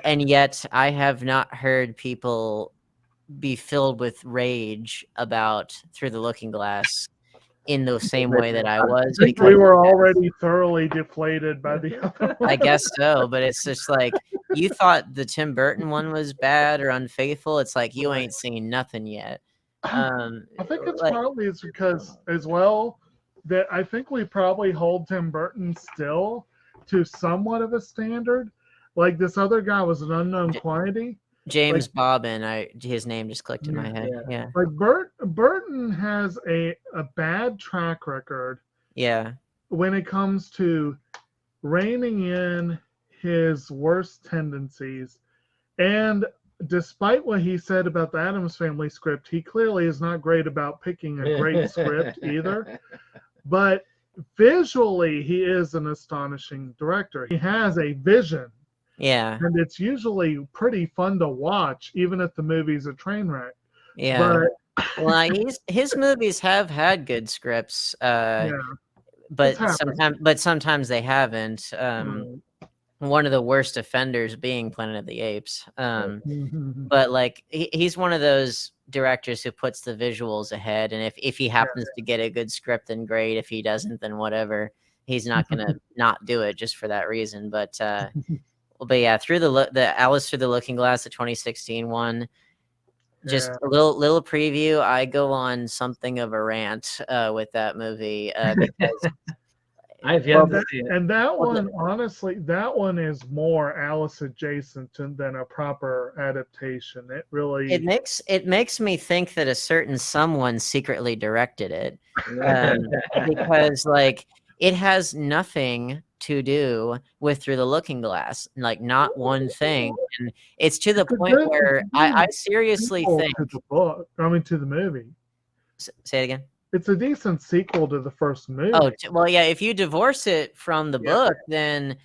and yet I have not heard people be filled with rage about Through the Looking Glass in the same way that I was. I think we were already thoroughly deflated by the other one. I guess so, but it's just like, you thought the Tim Burton one was bad or unfaithful. It's like, you ain't seen nothing yet. I think it's probably because as well that I think we probably hold Tim Burton still to somewhat of a standard. Like this other guy was an unknown quantity. James Bobbin, his name just clicked in my head. Yeah. Like Burton has a bad track record. Yeah. When it comes to reining in his worst tendencies, and despite what he said about the Addams Family script, he clearly is not great about picking a great script either. But visually, he is an astonishing director. He has a vision. Yeah. And it's usually pretty fun to watch, even if the movie's a train wreck. Yeah. Well, his movies have had good scripts. But sometimes they haven't. One of the worst offenders being Planet of the Apes. But like he's one of those directors who puts the visuals ahead, and if he happens to get a good script, then great. If he doesn't, then whatever. He's not gonna not do it just for that reason. But yeah, through the Alice Through the Looking Glass, the 2016 one. Just a little preview. I go on something of a rant with that movie because I've yet to see it. And that one, honestly, that one is more Alice adjacent than a proper adaptation. It really it makes me think that a certain someone secretly directed it, because like it has nothing to do with Through the Looking Glass, like not one thing, and it's to the point where I seriously think to the book. I mean, to the movie. Say it again. It's a decent sequel to the first movie. Oh, well, yeah. If you divorce it from the book, then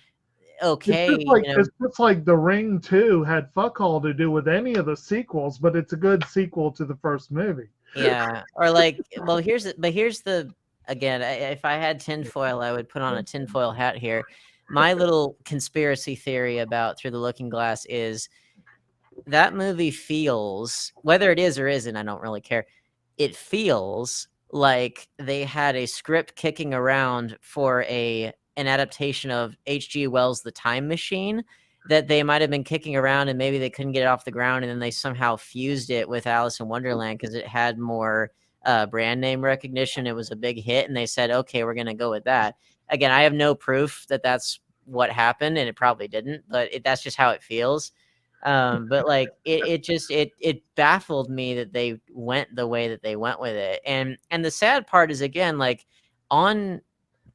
okay. It's just like The Ring 2 had fuck all to do with any of the sequels, but it's a good sequel to the first movie. Yeah, or like, well, here's the again. If I had tinfoil, I would put on a tinfoil hat here. My little conspiracy theory about Through the Looking Glass is that movie feels, whether it is or isn't, I don't really care. It feels like they had a script kicking around for an adaptation of H.G. Wells' The Time Machine that they might have been kicking around, and maybe they couldn't get it off the ground, and then they somehow fused it with Alice in Wonderland because it had more brand name recognition. It was a big hit, and they said, okay, we're going to go with that. Again, I have no proof that that's what happened, and it probably didn't, but that's just how it feels. But like it baffled me that they went the way that they went with it. And the sad part is, again, like on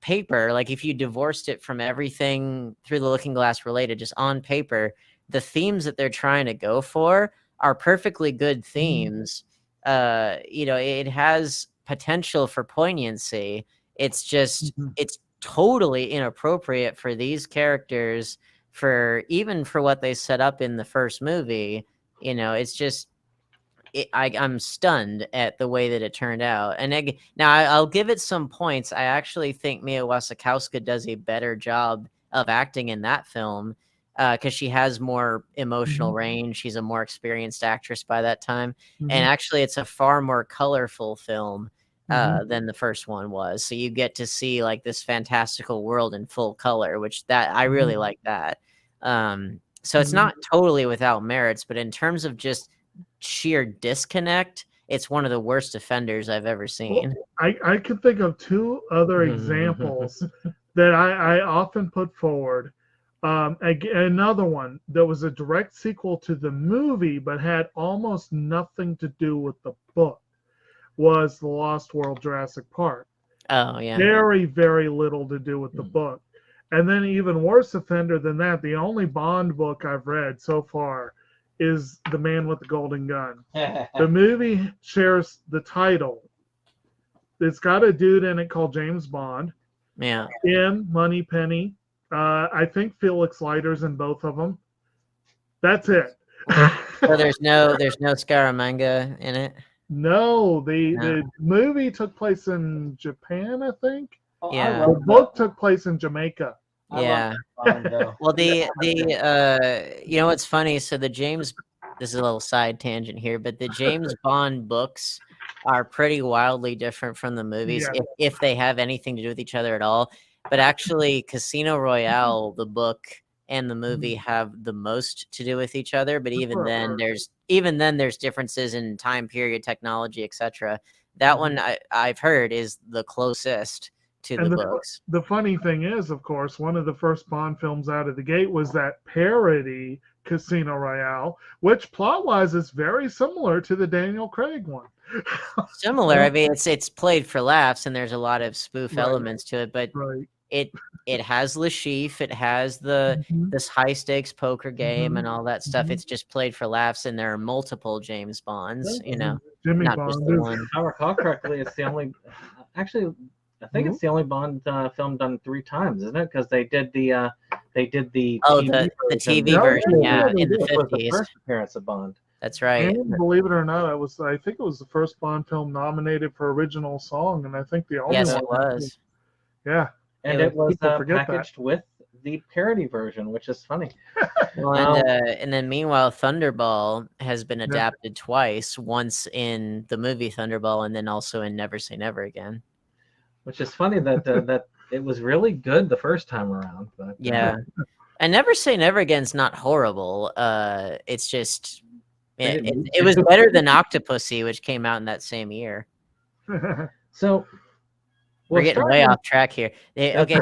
paper, like if you divorced it from everything Through the Looking Glass related, just on paper, the themes that they're trying to go for are perfectly good themes. It has potential for poignancy. It's just it's totally inappropriate for these characters, for what they set up in the first movie. It's just I'm stunned at the way that it turned out. And now I'll give it some points. I actually think Mia Wasikowska does a better job of acting in that film because she has more emotional range. She's a more experienced actress by that time. And actually, it's a far more colorful film than the first one was. So you get to see like this fantastical world in full color, which I really like that. So it's not totally without merits, but in terms of just sheer disconnect, it's one of the worst offenders I've ever seen. Well, I could think of two other examples that I often put forward. Another one that was a direct sequel to the movie but had almost nothing to do with the book was The Lost World Jurassic Park. Oh, yeah. Very, very little to do with the book. And then even worse offender than that, the only Bond book I've read so far is The Man with the Golden Gun. The movie shares the title. It's got a dude in it called James Bond. Yeah. Moneypenny. I think Felix Leiter's in both of them. That's it. So there's no Scaramanga in it? No, the movie took place in Japan, I think. Yeah. The book took place in Jamaica. Yeah. Well, what's funny? So this is a little side tangent here, but the James Bond books are pretty wildly different from the movies, if they have anything to do with each other at all. But actually, Casino Royale, the book and the movie have the most to do with each other. But even then, there's differences in time period, technology, etc. That one I've heard is the closest to the books. The funny thing is, of course, one of the first Bond films out of the gate was that parody Casino Royale, which plot-wise is very similar to the Daniel Craig one. Similar. I mean, it's played for laughs, and there's a lot of spoof elements to it, but it has Le Chiffre, it has this high stakes poker game and all that stuff. It's just played for laughs, and there are multiple James Bonds. Jimmy not Bond. just the one. If I recall correctly, it's the only. Actually, I think it's the only Bond film done 3 times, isn't it? Because they did the TV version, in the 50s. The first appearance of Bond. That's right. And believe it or not, I think it was the first Bond film nominated for original song, and I think the only one. Yes, it was. Yeah. And it was packaged with the parody version, which is funny. Well, and then meanwhile, Thunderball has been adapted twice, once in the movie Thunderball, and then also in Never Say Never Again. Which is funny that that it was really good the first time around. But, yeah. And Never Say Never Again's not horrible. It's just it was better than Octopussy, which came out in that same year. So We're getting way off track here. Okay,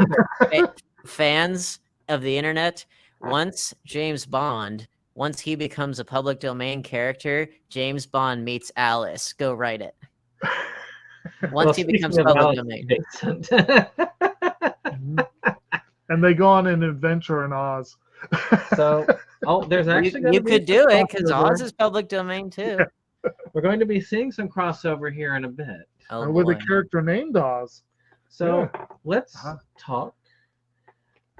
fans of the internet, once he becomes a public domain character, James Bond meets Alice. Go write it. Once he becomes public domain. And they go on an adventure in Oz. So, there's actually you could do it because Oz is public domain too. Yeah. We're going to be seeing some crossover here in a bit. With a character named Oz. So let's talk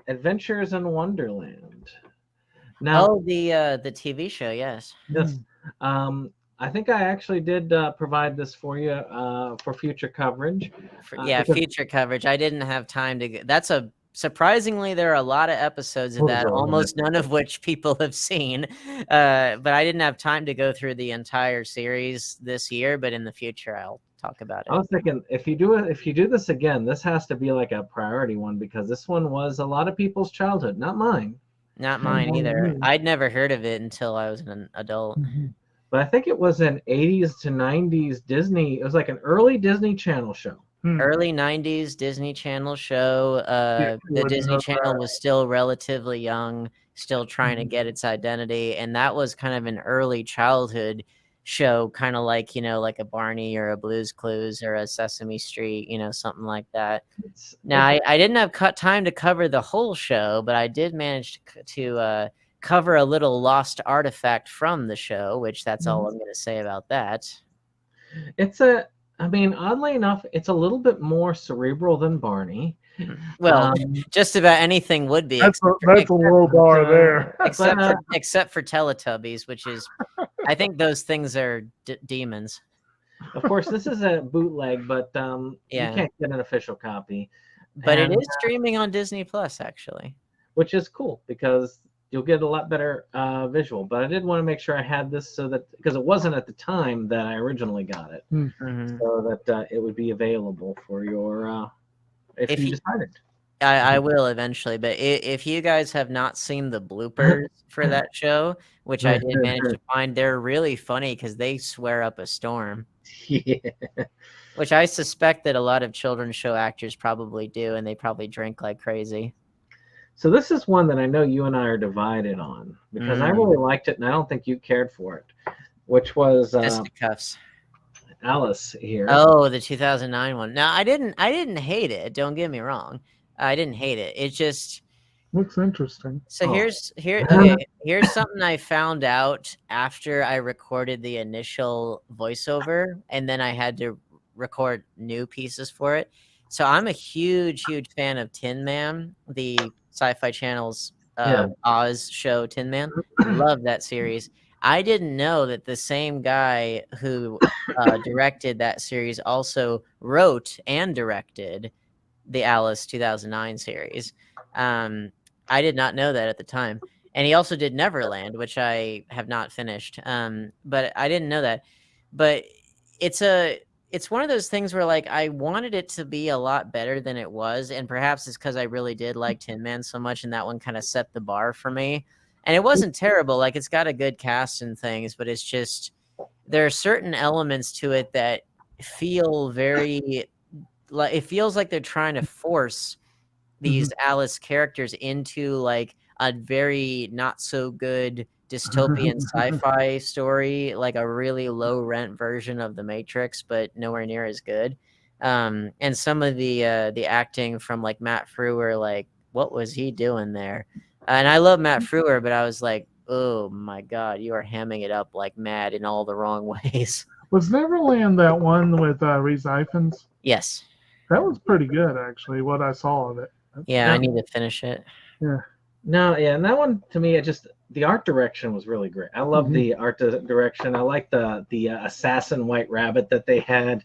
Adventures in Wonderland. Now, the TV show, yes. Yes. I think I actually did provide this for you for future coverage. Future coverage. I didn't have time to. Surprisingly, there are a lot of episodes of that, almost none of which people have seen. But I didn't have time to go through the entire series this year. But in the future, I'll talk about it. I was thinking if you do this again, this has to be like a priority one because this one was a lot of people's childhood, not mine. Not mine either. I'd never heard of it until I was an adult. But I think it was an 80s to 90s Disney. It was like an early Disney Channel show. Early 90s Disney Channel show. The Disney Channel was still relatively young, still trying to get its identity. And that was kind of an early childhood show, kind of like, like a Barney or a Blue's Clues or a Sesame Street, something like that. Now, I didn't have time to cover the whole show, but I did manage to cover a little lost artifact from the show, which that's all I'm going to say about that. Oddly enough, it's a little bit more cerebral than Barney. Well, just about anything would be. That's a low bar there. Except for Teletubbies, which is, I think those things are demons. Of course, this is a bootleg, but you can't get an official copy. But it is streaming on Disney Plus, actually. Which is cool because you'll get a lot better visual. But I did want to make sure I had this so that, because it wasn't at the time that I originally got it, so that it would be available for your, if you decided. I will eventually, but if you guys have not seen the bloopers for that show, which I did manage to find, they're really funny because they swear up a storm. Yeah. Which I suspect that a lot of children's show actors probably do, and they probably drink like crazy. So this is one that I know you and I are divided on because I really liked it, and I don't think you cared for it, which was Fisticuffs. Alice here. Oh, the 2009 one. No, I didn't hate it. Don't get me wrong. I didn't hate it. It just looks interesting. So here's something I found out after I recorded the initial voiceover, and then I had to record new pieces for it. So I'm a huge fan of Tin Man, the Sci-Fi Channel's Oz show, Tin Man. Love that series. I didn't know that the same guy who directed that series also wrote and directed the Alice 2009 series. I did not know that at the time. And he also did Neverland, which I have not finished. But I didn't know that. But it's one of those things where, like, I wanted it to be a lot better than it was, and perhaps it's because I really did like Tin Man so much, and that one kind of set the bar for me. And it wasn't terrible. Like, it's got a good cast and things, but it's just there are certain elements to it that feel very like it feels like they're trying to force these Alice characters into like a very not so good dystopian sci-fi story, like a really low rent version of The Matrix, but nowhere near as good. And some of the acting from like Matt Frewer, like what was he doing there? And I love Matt Frewer, but I was like, oh my God, you are hamming it up like mad in all the wrong ways. Was Neverland that one with Reese Ifans? Yes. That was pretty good, actually, what I saw of it. Yeah, I need to finish it. Yeah. No, yeah, and that one, to me, the art direction was really great. I love the art direction. I like the assassin White Rabbit that they had.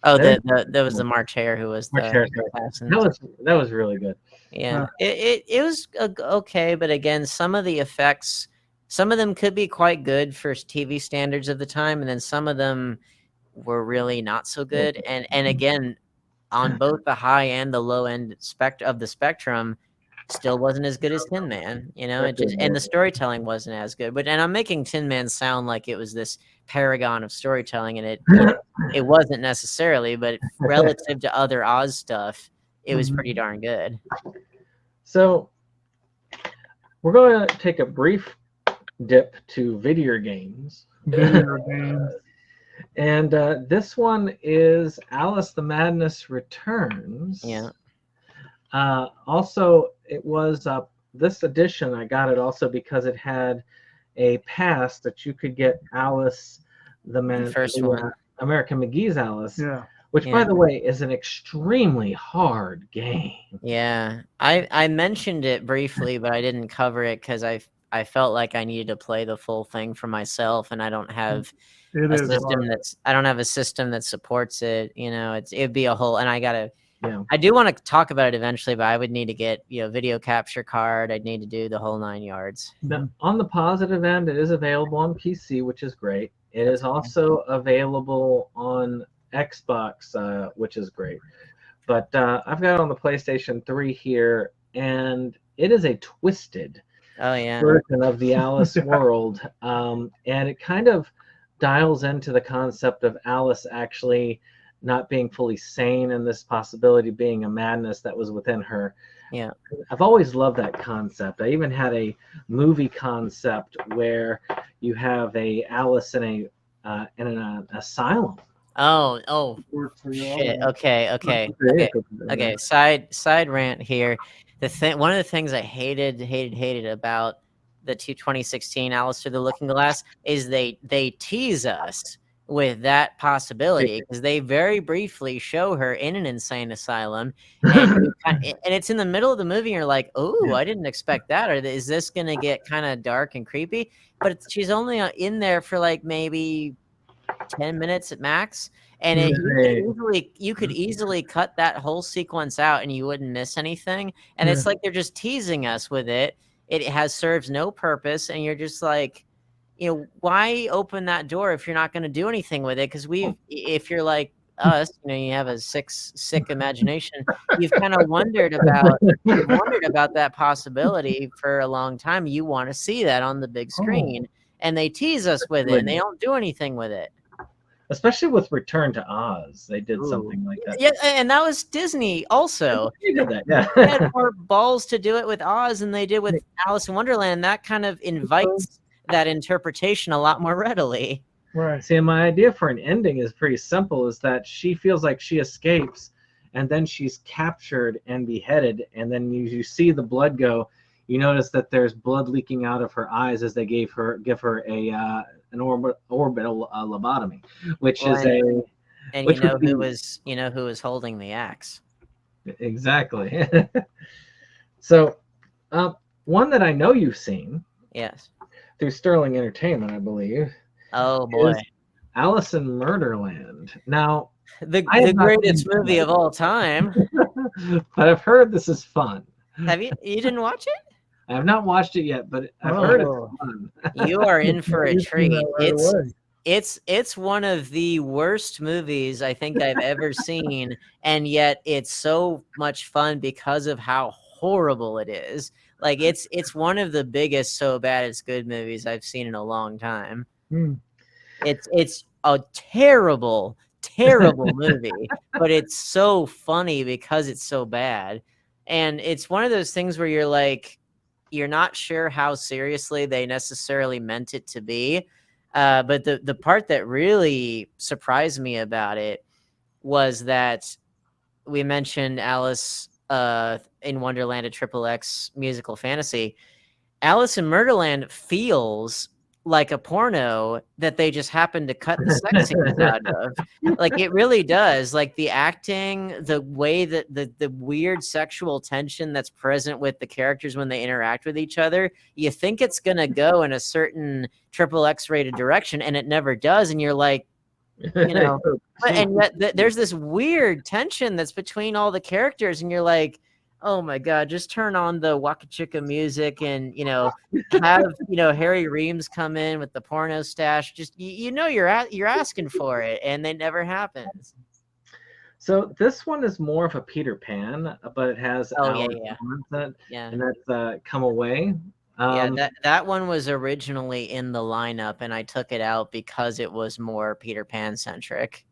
Oh, that was the March Hare who was the assassin. That was really good. Yeah, it was okay, but again, some of the effects, some of them could be quite good for TV standards of the time, and then some of them were really not so good. And again, on both the high and the low end of the spectrum, still wasn't as good as Tin Man. You know, it just and the storytelling wasn't as good. But and I'm making Tin Man sound like it was this paragon of storytelling, and it wasn't necessarily. But relative to other Oz stuff, it was pretty darn good. So we're going to take a brief dip to video games. Video games. And this one is Alice the Madness Returns. Yeah. Also, it was this edition. I got it also because it had a pass that you could get Alice the first one. American McGee's Alice. Yeah. Which, by the way, is an extremely hard game. Yeah, I mentioned it briefly, but I didn't cover it because I felt like I needed to play the full thing for myself, and I don't have a system that supports it. You know, it'd be a whole, and I gotta. Yeah. I do want to talk about it eventually, but I would need to get video capture card. I'd need to do the whole 9 yards. Now, on the positive end, it is available on PC, which is great. It is also available on Xbox, which is great. But I've got it on the PlayStation 3 here, and it is a twisted version of the Alice world. And it kind of dials into the concept of Alice actually not being fully sane and this possibility being a madness that was within her. Yeah. I've always loved that concept. I even had a movie concept where you have a Alice in an asylum. Oh shit. Okay. Side rant here. One of the things I hated about the 2016 Alice Through the Looking Glass is they tease us with that possibility because they very briefly show her in an insane asylum, and it's in the middle of the movie. And you're like, oh, I didn't expect that. Or is this gonna get kind of dark and creepy? But she's only in there for like maybe 10 minutes at max, and you could easily cut that whole sequence out and you wouldn't miss anything. And it's like they're just teasing us with it. It serves no purpose, and you're just like, why open that door if you're not going to do anything with it? Because if you're like us, you have a sick imagination. You've kind of wondered about that possibility for a long time. You want to see that on the big screen, and they tease us with it, and they don't do anything with it. Especially with Return to Oz, they did something like that. Yeah, and that was Disney also. They did that, yeah. They had more balls to do it with Oz than they did with Alice in Wonderland. And that kind of invites that interpretation a lot more readily. Right. See, my idea for an ending is pretty simple, is that she feels like she escapes, and then she's captured and beheaded, and then you see the blood go. You notice that there's blood leaking out of her eyes as they give her an orbital lobotomy, which is a. And who was holding the axe? Exactly. So, one that I know you've seen. Yes. Through Sterling Entertainment, I believe. Oh boy. Alice in Murderland. Now, the greatest movie of all time. But I've heard this is fun. Have you? You didn't watch it? I have not watched it yet, but I've heard it's fun. You are in for a treat. It's one of the worst movies I think I've ever seen, and yet it's so much fun because of how horrible it is. Like it's one of the biggest so bad it's good movies I've seen in a long time. It's a terrible movie, but it's so funny because it's so bad. And it's one of those things where you're like, you're not sure how seriously they necessarily meant it to be. But the part that really surprised me about it was that we mentioned Alice in Wonderland, a XXX musical fantasy. Alice in Murderland feels like a porno that they just happened to cut the sex scenes out of. Like it really does. Like the acting, the way that the weird sexual tension that's present with the characters when they interact with each other, you think it's gonna go in a certain XXX rated direction, and it never does. And you're like, and yet there's this weird tension that's between all the characters, and you're like, oh my God, just turn on the Waka Chicka music and, have, Harry Reams come in with the porno stash. Just, you're asking for it, and it never happens. So this one is more of a Peter Pan, but it has Oh, Alice yeah. elements in it, Yeah. and that's Come Away. Yeah, that one was originally in the lineup, and I took it out because it was more Peter Pan centric.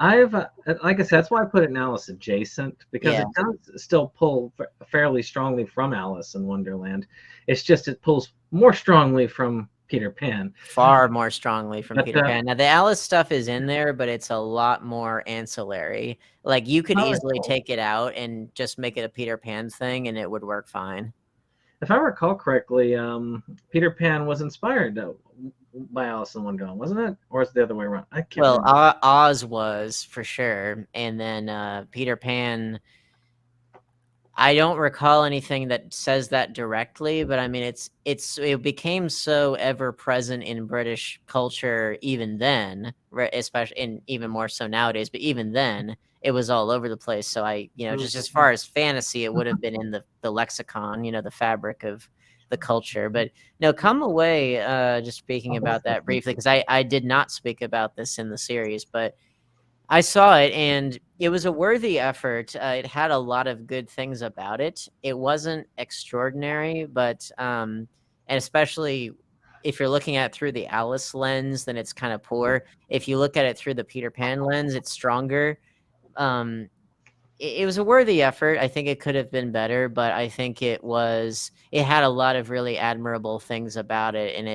I've like I said, that's why I put it in Alice adjacent, because it does still pull fairly strongly from Alice in Wonderland. It's just it pulls more strongly from Peter Pan. Far more strongly from But, Peter Pan. Now the Alice stuff is in there, but it's a lot more ancillary. Like you could easily take it out and just make it a Peter Pan thing, and it would work fine. If I recall correctly, Peter Pan was inspired by Alice in Wonderland, wasn't it? Or is it the other way around? I can't remember. Oz was for sure, and then Peter Pan. I don't recall anything that says that directly, but I mean, it became so ever present in British culture even then, especially and even more so nowadays. But even then, it was all over the place. So just as far as fantasy, it would have been in the lexicon, the fabric of the culture. But no, Come Away. Just speaking about that briefly, because I did not speak about this in the series, but I saw it and it was a worthy effort. It had a lot of good things about it. It wasn't extraordinary, but and especially if you're looking at it through the Alice lens, then it's kind of poor. If you look at it through the Peter Pan lens, it's stronger. It was a worthy effort. I think it could have been better, but I think it had a lot of really admirable things about it, and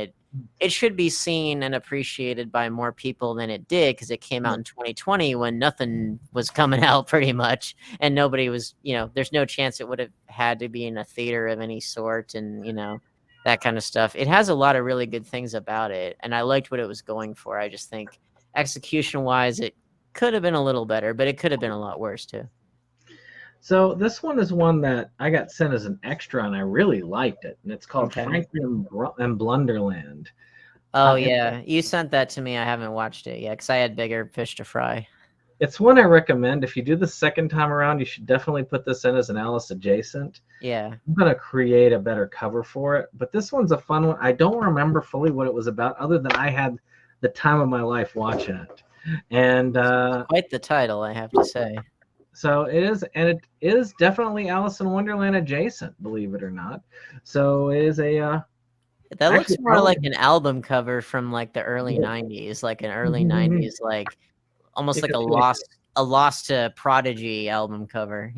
it should be seen and appreciated by more people than it did, because it came out in 2020 when nothing was coming out pretty much, and nobody was, there's no chance it would have had to be in a theater of any sort, and that kind of stuff. It has a lot of really good things about it, and I liked what it was going for. I just think execution wise it could have been a little better, but it could have been a lot worse too. So this one is one that I got sent as an extra, and I really liked it. And it's called Franklin and Blunderland. Oh, yeah. You sent that to me. I haven't watched it yet because I had bigger fish to fry. It's one I recommend. If you do the second time around, you should definitely put this in as an Alice adjacent. Yeah. I'm going to create a better cover for it. But this one's a fun one. I don't remember fully what it was about, other than I had the time of my life watching it. And quite the title, I have to say. So it is, and it is definitely Alice in Wonderland adjacent, believe it or not. So it is that looks more like an album cover from like the early 90s, like an early 90s, like almost like a Lost to Prodigy album cover,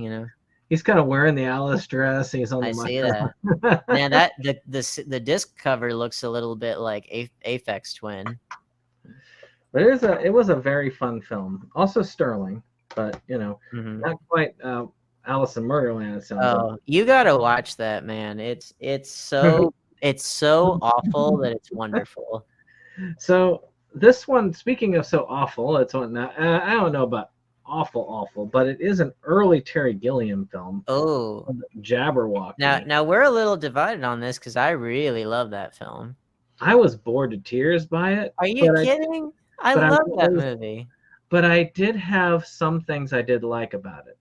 He's kind of wearing the Alice dress. He's on the I see that. Now that the disc cover looks a little bit like Aphex Twin. But it was a very fun film. Also Sterling. But not quite Alice in Murderland. It sounds like. You gotta watch that, man. It's so awful that it's wonderful. So this one, speaking of so awful, it's one now. I don't know about awful, but it is an early Terry Gilliam film. Oh, Jabberwocky. Now we're a little divided on this because I really love that film. I was bored to tears by it. Are you kidding? I love that movie. But I did have some things I did like about it.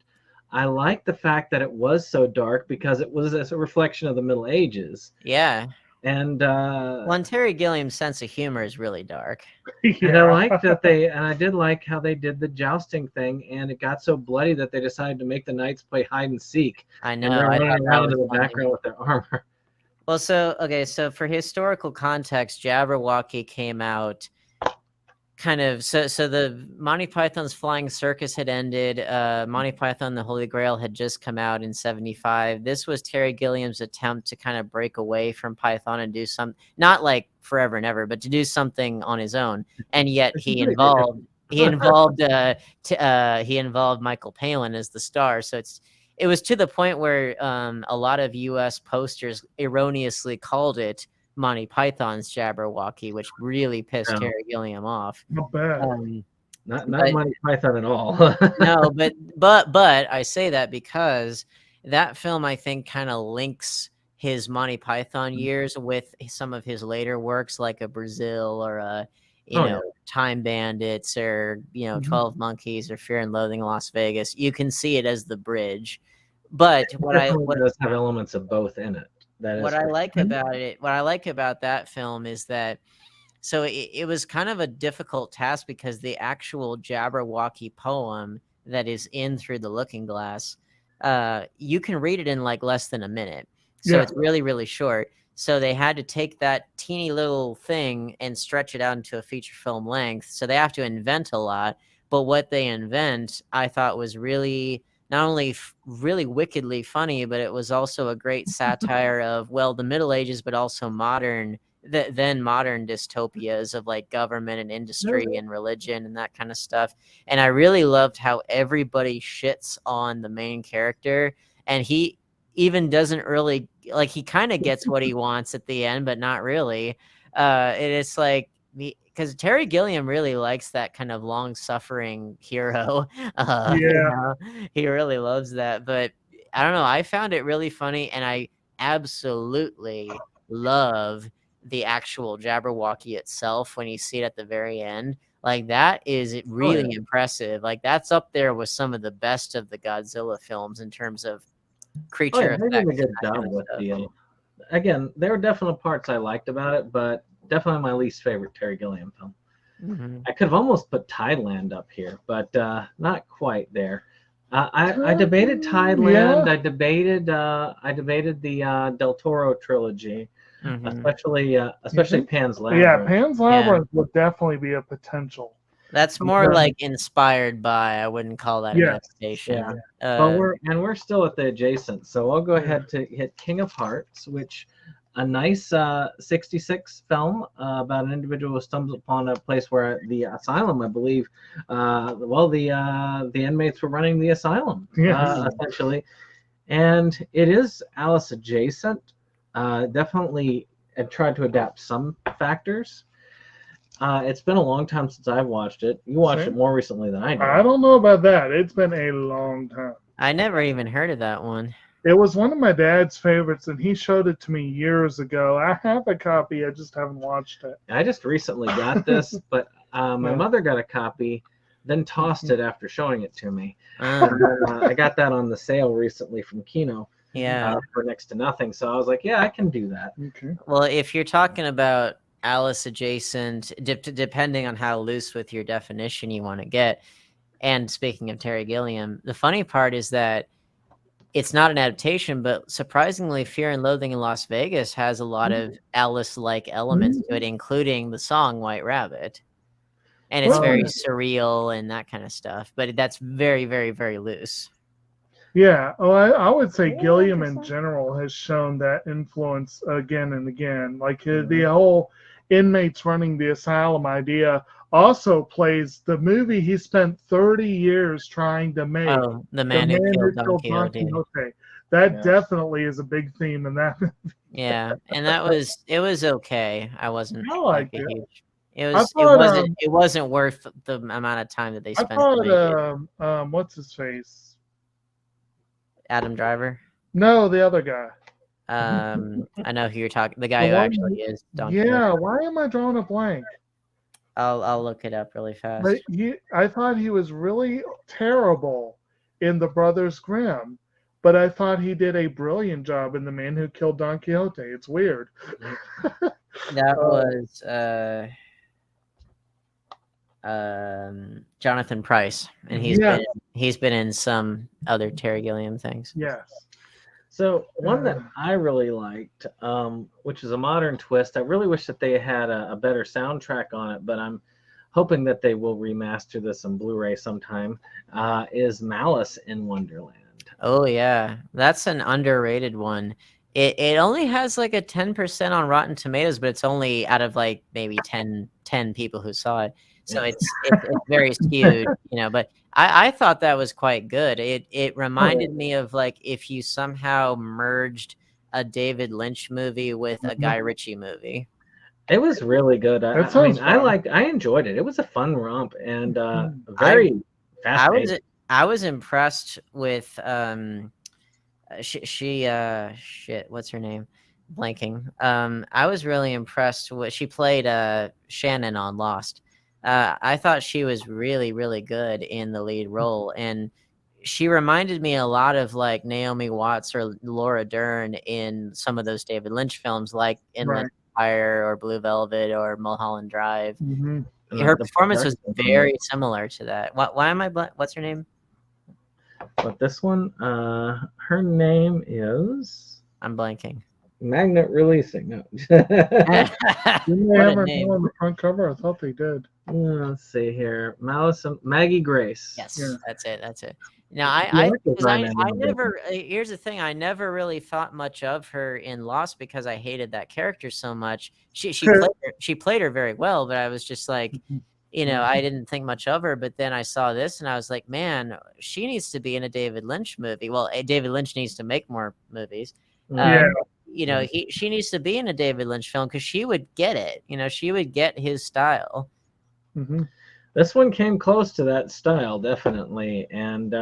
I liked the fact that it was so dark because it was a reflection of the Middle Ages. Yeah. And Terry Gilliam's sense of humor is really dark. And I liked that I did like how they did the jousting thing, and it got so bloody that they decided to make the knights play hide and seek. I know. And they're running around in the background with their armor. Well, so for historical context, Jabberwocky came out kind of so the Monty Python's Flying Circus had ended. Monty Python the Holy Grail had just come out in 1975. This was Terry Gilliam's attempt to kind of break away from Python and do some, not like forever and ever, but to do something on his own. And yet he involved Michael Palin as the star. So it was to the point where a lot of U.S. posters erroneously called it Monty Python's Jabberwocky, which really pissed Terry Gilliam off. Not bad. Not Monty Python at all. No, but I say that because that film, I think, kind of links his Monty Python years with some of his later works, like a Brazil or a Time Bandits or 12 Monkeys or Fear and Loathing in Las Vegas. You can see it as the bridge. But what does have elements of both in it. What I like about that film is that it was kind of a difficult task because the actual Jabberwocky poem that is in Through the Looking Glass, you can read it in like less than a minute. So Yeah. it's really, really short. So they had to take that teeny little thing and stretch it out into a feature film length. So they have to invent a lot. But what they invent, I thought was really not only really wickedly funny, but it was also a great satire of, well, the Middle Ages, but also modern dystopias of like government and industry and religion and that kind of stuff. And I really loved how everybody shits on the main character, and he even doesn't really like, he kind of gets what he wants at the end, but not really. It's like, because Terry Gilliam really likes that kind of long-suffering hero. Yeah. He really loves that. But I don't know. I found it really funny, and I absolutely love the actual Jabberwocky itself when you see it at the very end. Like, that is really impressive. Like, that's up there with some of the best of the Godzilla films in terms of creature They did a effects. good job with the. Again, there were definite parts I liked about it, but definitely my least favorite Terry Gilliam film. Mm-hmm. I could have almost put Tideland up here, but not quite there. I debated Tideland. Yeah. I debated the Del Toro trilogy, Mm-hmm. especially Pan's Labyrinth. Yeah, Pan's Labyrinth would definitely be a potential. That's more like inspired by. I wouldn't call that an adaptation. Yeah. But we're still at the adjacent, so I'll go ahead to hit King of Hearts, which a nice 66 film about an individual who stumbles upon a place where the asylum, I believe, the inmates were running the asylum, essentially, and it is Alice adjacent. Definitely, I've tried to adapt some factors. It's been a long time since I've watched it. You watched it more recently than I did. I don't know about that. It's been a long time. I never even heard of that one. It was one of my dad's favorites, and he showed it to me years ago. I have a copy. I just haven't watched it. I just recently got this, but my mother got a copy, then tossed it after showing it to me. I got that on the sale recently from Kino. For next to nothing. So I was like, yeah, I can do that. Okay. Well, if you're talking about Alice adjacent, depending on how loose with your definition you want to get, and speaking of Terry Gilliam, the funny part is that it's not an adaptation, but surprisingly, Fear and Loathing in Las Vegas has a lot of Alice-like elements to it, including the song White Rabbit. And it's very surreal and that kind of stuff, but that's very, very, very loose. Yeah, I would say Gilliam in general has shown that influence again and again. Like the whole inmates running the asylum idea also plays the movie he spent 30 years trying to make. Oh, The Man Who Killed Don Quixote. That definitely is a big theme in that movie. Yeah, and it was okay. I wasn't liked like a it. huge. It wasn't worth the amount of time that they spent. I thought what's his face? Adam Driver. No, the other guy. I know who you're talking. The guy who actually is Don Quixote. Yeah, why am I drawing a blank? I'll look it up really fast. But I thought he was really terrible in The Brothers Grimm, but I thought he did a brilliant job in The Man Who Killed Don Quixote. It's weird. That was Jonathan Pryce, and he's been in some other Terry Gilliam things. Yes. So one that I really liked, which is a modern twist. I really wish that they had a better soundtrack on it, but I'm hoping that they will remaster this on Blu-ray sometime. Is Malice in Wonderland? Oh yeah, that's an underrated one. It only has like a 10% on Rotten Tomatoes, but it's only out of like maybe 10 people who saw it. So it's very skewed, but I thought that was quite good. It reminded me of like if you somehow merged a David Lynch movie with a Guy Ritchie movie. It was really good. I enjoyed it. It was a fun romp and very fast-paced. I was impressed with what's her name? Blanking. I was really impressed with she played Shannon on Lost. I thought she was really, really good in the lead role, and she reminded me a lot of like Naomi Watts or Laura Dern in some of those David Lynch films, like Inland Empire or Blue Velvet or Mulholland Drive. Her performance was very similar to that. Why am I? What's her name? But this one, her name is I'm blanking. Magnet Releasing. No. Didn't they What have a her name. name on the front cover? I thought they did. Let's see here. Maggie Grace. Yes, Yeah. that's it. Now, Yeah, I, that goes 'cause right I in the never. Here's the thing: I never really thought much of her in Lost because I hated that character so much. She played her very well, but I was just like, I didn't think much of her. But then I saw this, and I was like, man, she needs to be in a David Lynch movie. Well, David Lynch needs to make more movies. Yeah. She needs to be in a David Lynch film because she would get it. She would get his style. Mm-hmm. This one came close to that style, definitely. And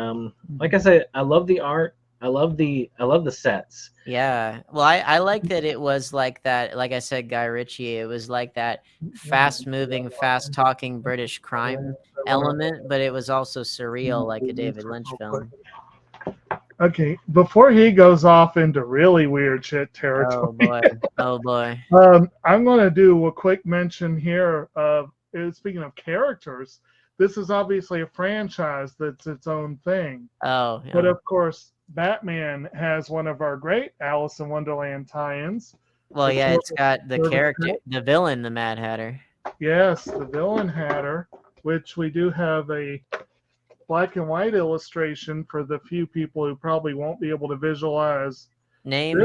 like I said, I love the art. I love the sets. Yeah. Well, I like that it was like that. Like I said, Guy Ritchie, it was like that fast moving, fast talking British crime element, but it was also surreal like a David Lynch film. Okay, before he goes off into really weird shit territory, Oh boy. Oh boy. I'm going to do a quick mention here of, speaking of characters, this is obviously a franchise that's its own thing. Oh, yeah. But of course, Batman has one of our great Alice in Wonderland tie-ins. Well, yeah, it's got the Service character, Cat. the villain, the Mad Hatter. Yes, the villain Hatter, which we do have a black and white illustration for the few people who probably won't be able to visualize. Name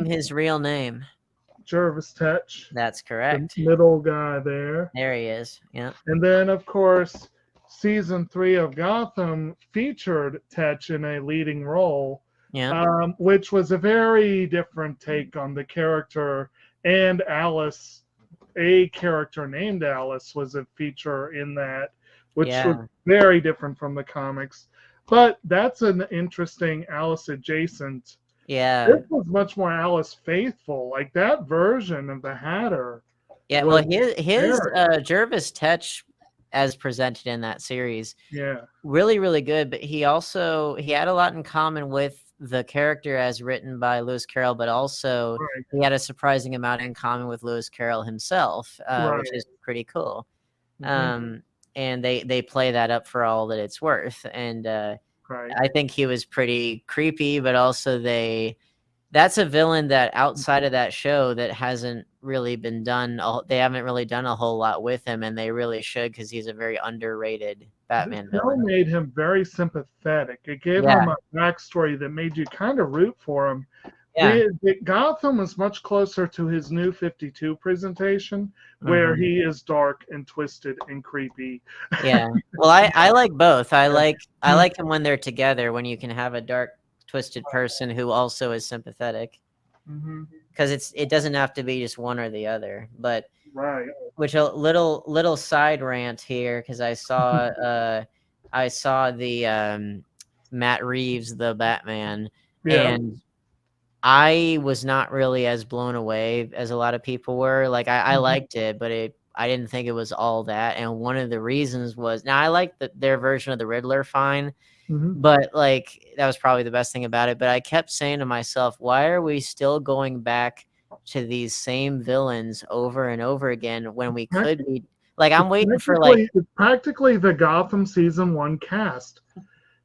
his real name. Jervis Tetch. That's correct. The middle guy there. There he is. Yeah. And then, of course, season 3 of Gotham featured Tetch in a leading role, which was a very different take on the character. And Alice, a character named Alice, was a feature in that, which was very different from the comics. But that's an interesting Alice adjacent. Yeah. This was much more Alice faithful. Like that version of the Hatter. Yeah, well, his Jervis Tetch, as presented in that series, really, really good. But he had a lot in common with the character as written by Lewis Carroll, but also he had a surprising amount in common with Lewis Carroll himself, which is pretty cool. And they play that up for all that it's worth. And I think he was pretty creepy, but also that's a villain that outside of that show that hasn't really been done. They haven't really done a whole lot with him, and they really should because he's a very underrated Batman villain. It made him very sympathetic. It gave him a backstory that made you kind of root for him. Yeah. Gotham was much closer to his New 52 presentation, where he is dark and twisted and creepy. Yeah. Well, I like both. I like him when they're together, when you can have a dark, twisted person who also is sympathetic. Because it doesn't have to be just one or the other. But which a little side rant here, because I saw the Matt Reeves, the Batman, and I was not really as blown away as a lot of people were. Like I liked it, but I didn't think it was all that. And one of the reasons was, now I liked their version of the Riddler fine, but like that was probably the best thing about it. But I kept saying to myself, why are we still going back to these same villains over and over again when we could be like, I'm waiting for like it's practically the Gotham season 1 cast,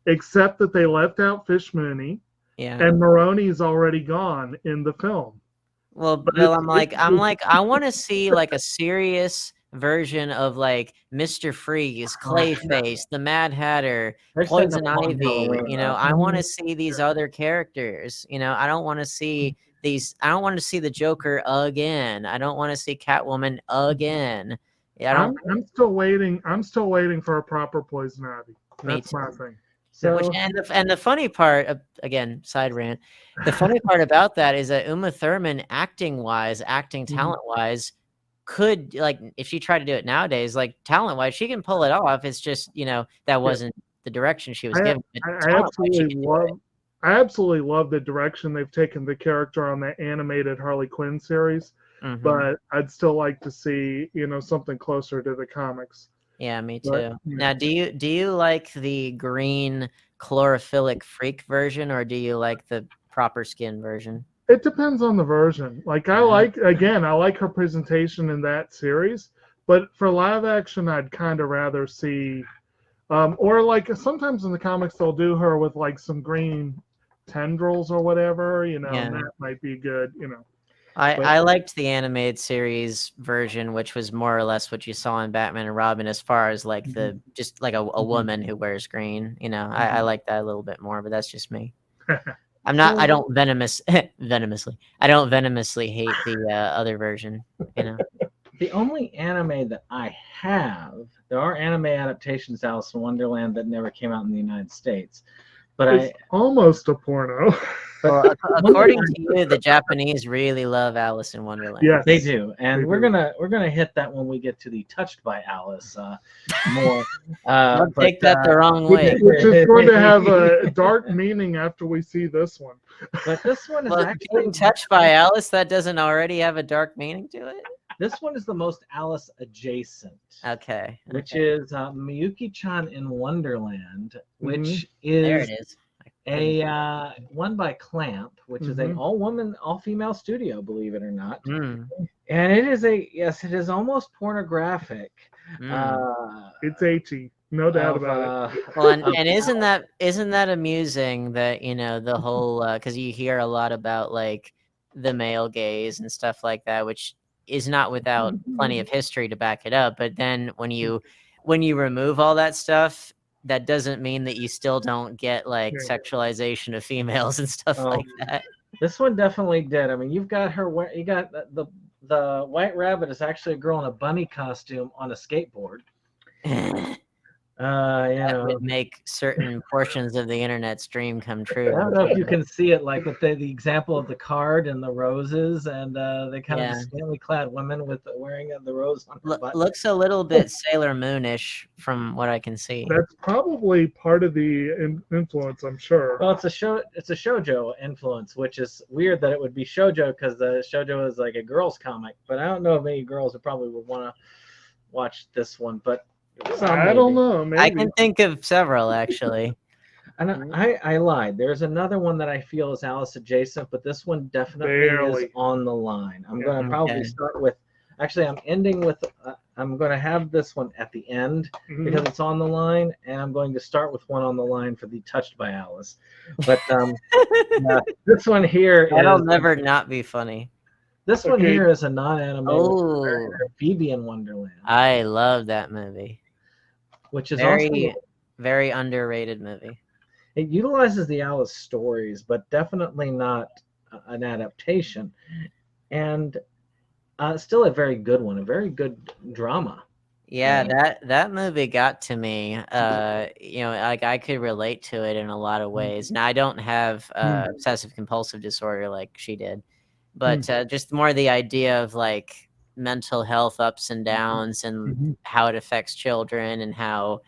except that they left out Fish Mooney. Yeah. And Maroni's already gone in the film. Well, Bill, I'm like, I want to see like a serious version of like Mr. Freeze, Clayface, the Mad Hatter, Poison Ivy. I want to see these other characters. I don't want to see I don't want to see the Joker again. I don't want to see Catwoman again. I'm still waiting. I'm still waiting for a proper Poison Ivy. That's my thing. So, and the funny part, again, side rant, the funny part about that is that Uma Thurman, acting talent wise, could, like, if she tried to do it nowadays, like talent wise, she can pull it off. It's just, that wasn't the direction she was given. I absolutely love the direction they've taken the character on that animated Harley Quinn series, but I'd still like to see, something closer to the comics. Yeah, me too. Now, do you like the green chlorophyllic freak version, or do you like the proper skin version? It depends on the version. Like I like her presentation in that series, but for live action, I'd kind of rather see Or like sometimes in the comics they'll do her with like some green tendrils or whatever, and that might be good, I liked the animated series version, which was more or less what you saw in Batman and Robin, as far as like just like a woman who wears green. I like that a little bit more, but that's just me. I don't venomously. I don't venomously hate the other version. The only anime that I have, there are anime adaptations to Alice in Wonderland that never came out in the United States, but it's almost a porno. Well, according to you, the Japanese really love Alice in Wonderland. Yes, they do, and we're gonna hit that when we get to the Touched by Alice more. Don't take that the wrong way. Which is going to have a dark meaning after we see this one. But this one is actually being touched by Alice. That doesn't already have a dark meaning to it. This one is the most Alice adjacent. Okay. Which is Miyuki-chan in Wonderland, which there it is. A one by Clamp, which is an all-female studio, believe it or not. And it is almost pornographic. It's ecchi, no doubt about it. Well, and isn't that amusing that the whole because you hear a lot about like the male gaze and stuff like that, which is not without plenty of history to back it up. But then when you remove all that stuff, that doesn't mean that you still don't get like sexualization of females and stuff like that. This one definitely did. I mean, you got the White Rabbit is actually a girl in a bunny costume on a skateboard. That would make certain portions of the internet's dream come true. I don't know if you can see it, like with the example of the card and the roses, and they kind of scantily clad women with wearing the rose on her butt. Looks a little bit Sailor Moonish from what I can see. That's probably part of the influence, I'm sure. Well, it's a shoujo influence, which is weird that it would be shoujo because the shoujo is like a girls' comic. But I don't know if many girls would probably want to watch this one, but. I don't know. Maybe. I can think of several actually. And I lied. There's another one that I feel is Alice adjacent, but this one definitely is on the line. I'm going to probably start with. Actually, I'm ending with. I'm going to have this one at the end because it's on the line, and I'm going to start with one on the line for the Touched by Alice. But this one here that'll never not be funny. This one here is a non-animated Phoebe in Wonderland. I love that movie. Which is also very underrated movie. It utilizes the Alice stories, but definitely not an adaptation. And still a very good one, a very good drama. Yeah, that movie got to me. Like I could relate to it in a lot of ways. Now I don't have obsessive compulsive disorder like she did, but just more the idea of like mental health ups and downs and how it affects children and how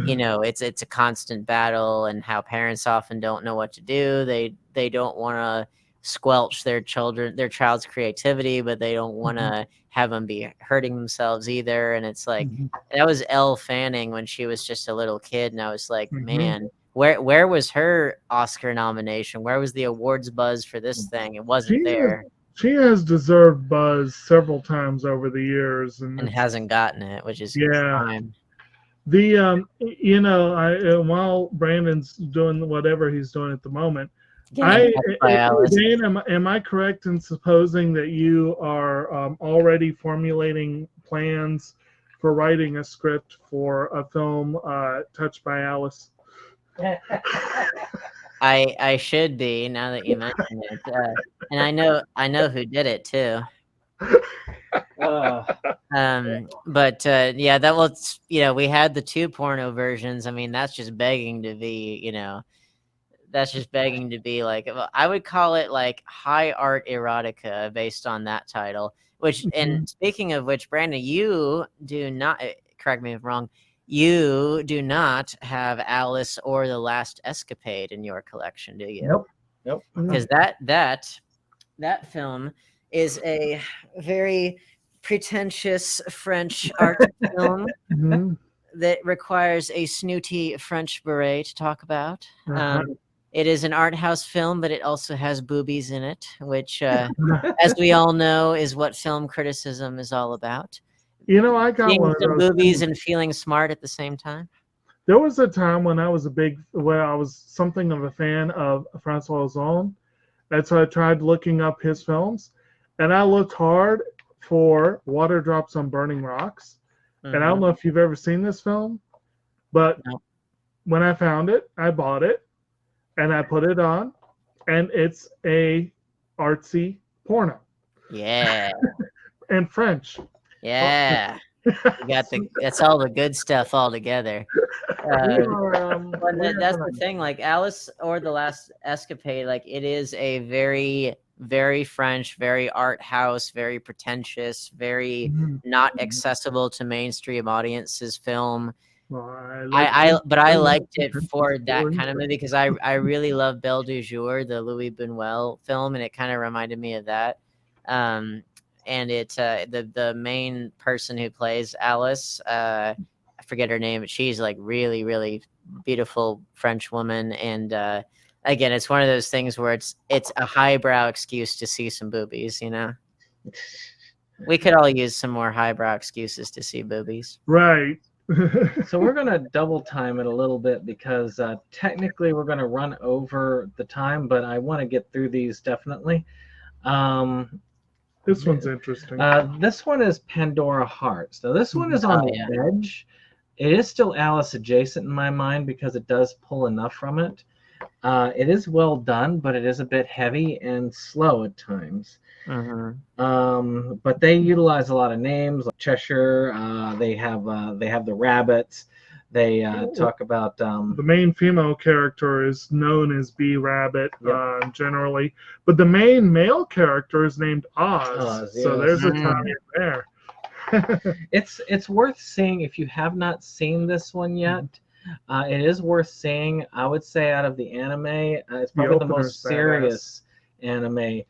it's a constant battle and how parents often don't know what to do. They don't want to squelch their child's creativity, but they don't want to have them be hurting themselves either. And it's like that was Elle Fanning when she was just a little kid, and I was like, man, where was her Oscar nomination? Where was the awards buzz for this thing? It wasn't there. She has deserved buzz several times over the years, and hasn't gotten it, which is fine. The while Brandon's doing whatever he's doing at the moment, Dane, am I correct in supposing that you are already formulating plans for writing a script for a film Touched by Alice? I should be, now that you mention it, and I know who did it too. That was we had the 2 porno versions. I mean, that's just begging to be like, I would call it like high art erotica based on that title. Which, and speaking of which, Brandon, you do not, correct me if I'm wrong, you do not have Alice or The Last Escapade in your collection, do you? Nope. Because that film is a very pretentious French art film that requires a snooty French beret to talk about. It is an art house film, but it also has boobies in it, which, as we all know, is what film criticism is all about. I got one of those boobies and feeling smart at the same time. There was a time when I was something of a fan of Francois Ozon, and so I tried looking up his films, and I looked hard for Water Drops on Burning Rocks. And I don't know if you've ever seen this film, but when I found it, I bought it, and I put it on, and it's a artsy porno. Yeah. And French. Yeah. That's all the good stuff all together. That's the thing, like Alice or the Last Escapade, like it is a very, very French, very art house, very pretentious, very not accessible to mainstream audiences film. Well, I liked it for that kind of movie because I really love Belle du Jour, the Louis Buñuel film, and it kind of reminded me of that. And it the main person who plays Alice, I forget her name, but she's like really, really beautiful French woman. And again, it's one of those things where it's a highbrow excuse to see some boobies, you know. We could all use some more highbrow excuses to see boobies. Right. So we're going to double time it a little bit because technically we're going to run over the time, but I want to get through these definitely. This one's interesting. This one is Pandora Hearts. Now this one is on the edge. It is still Alice adjacent in my mind because it does pull enough from it. It is well done, but it is a bit heavy and slow at times. But they utilize a lot of names like Cheshire. They have the rabbits. They talk about the main female character is known as B Rabbit generally, but the main male character is named Oz. So there's a tie-in there. It's worth seeing if you have not seen this one yet. It is worth seeing. I would say out of the anime, it's probably the most serious anime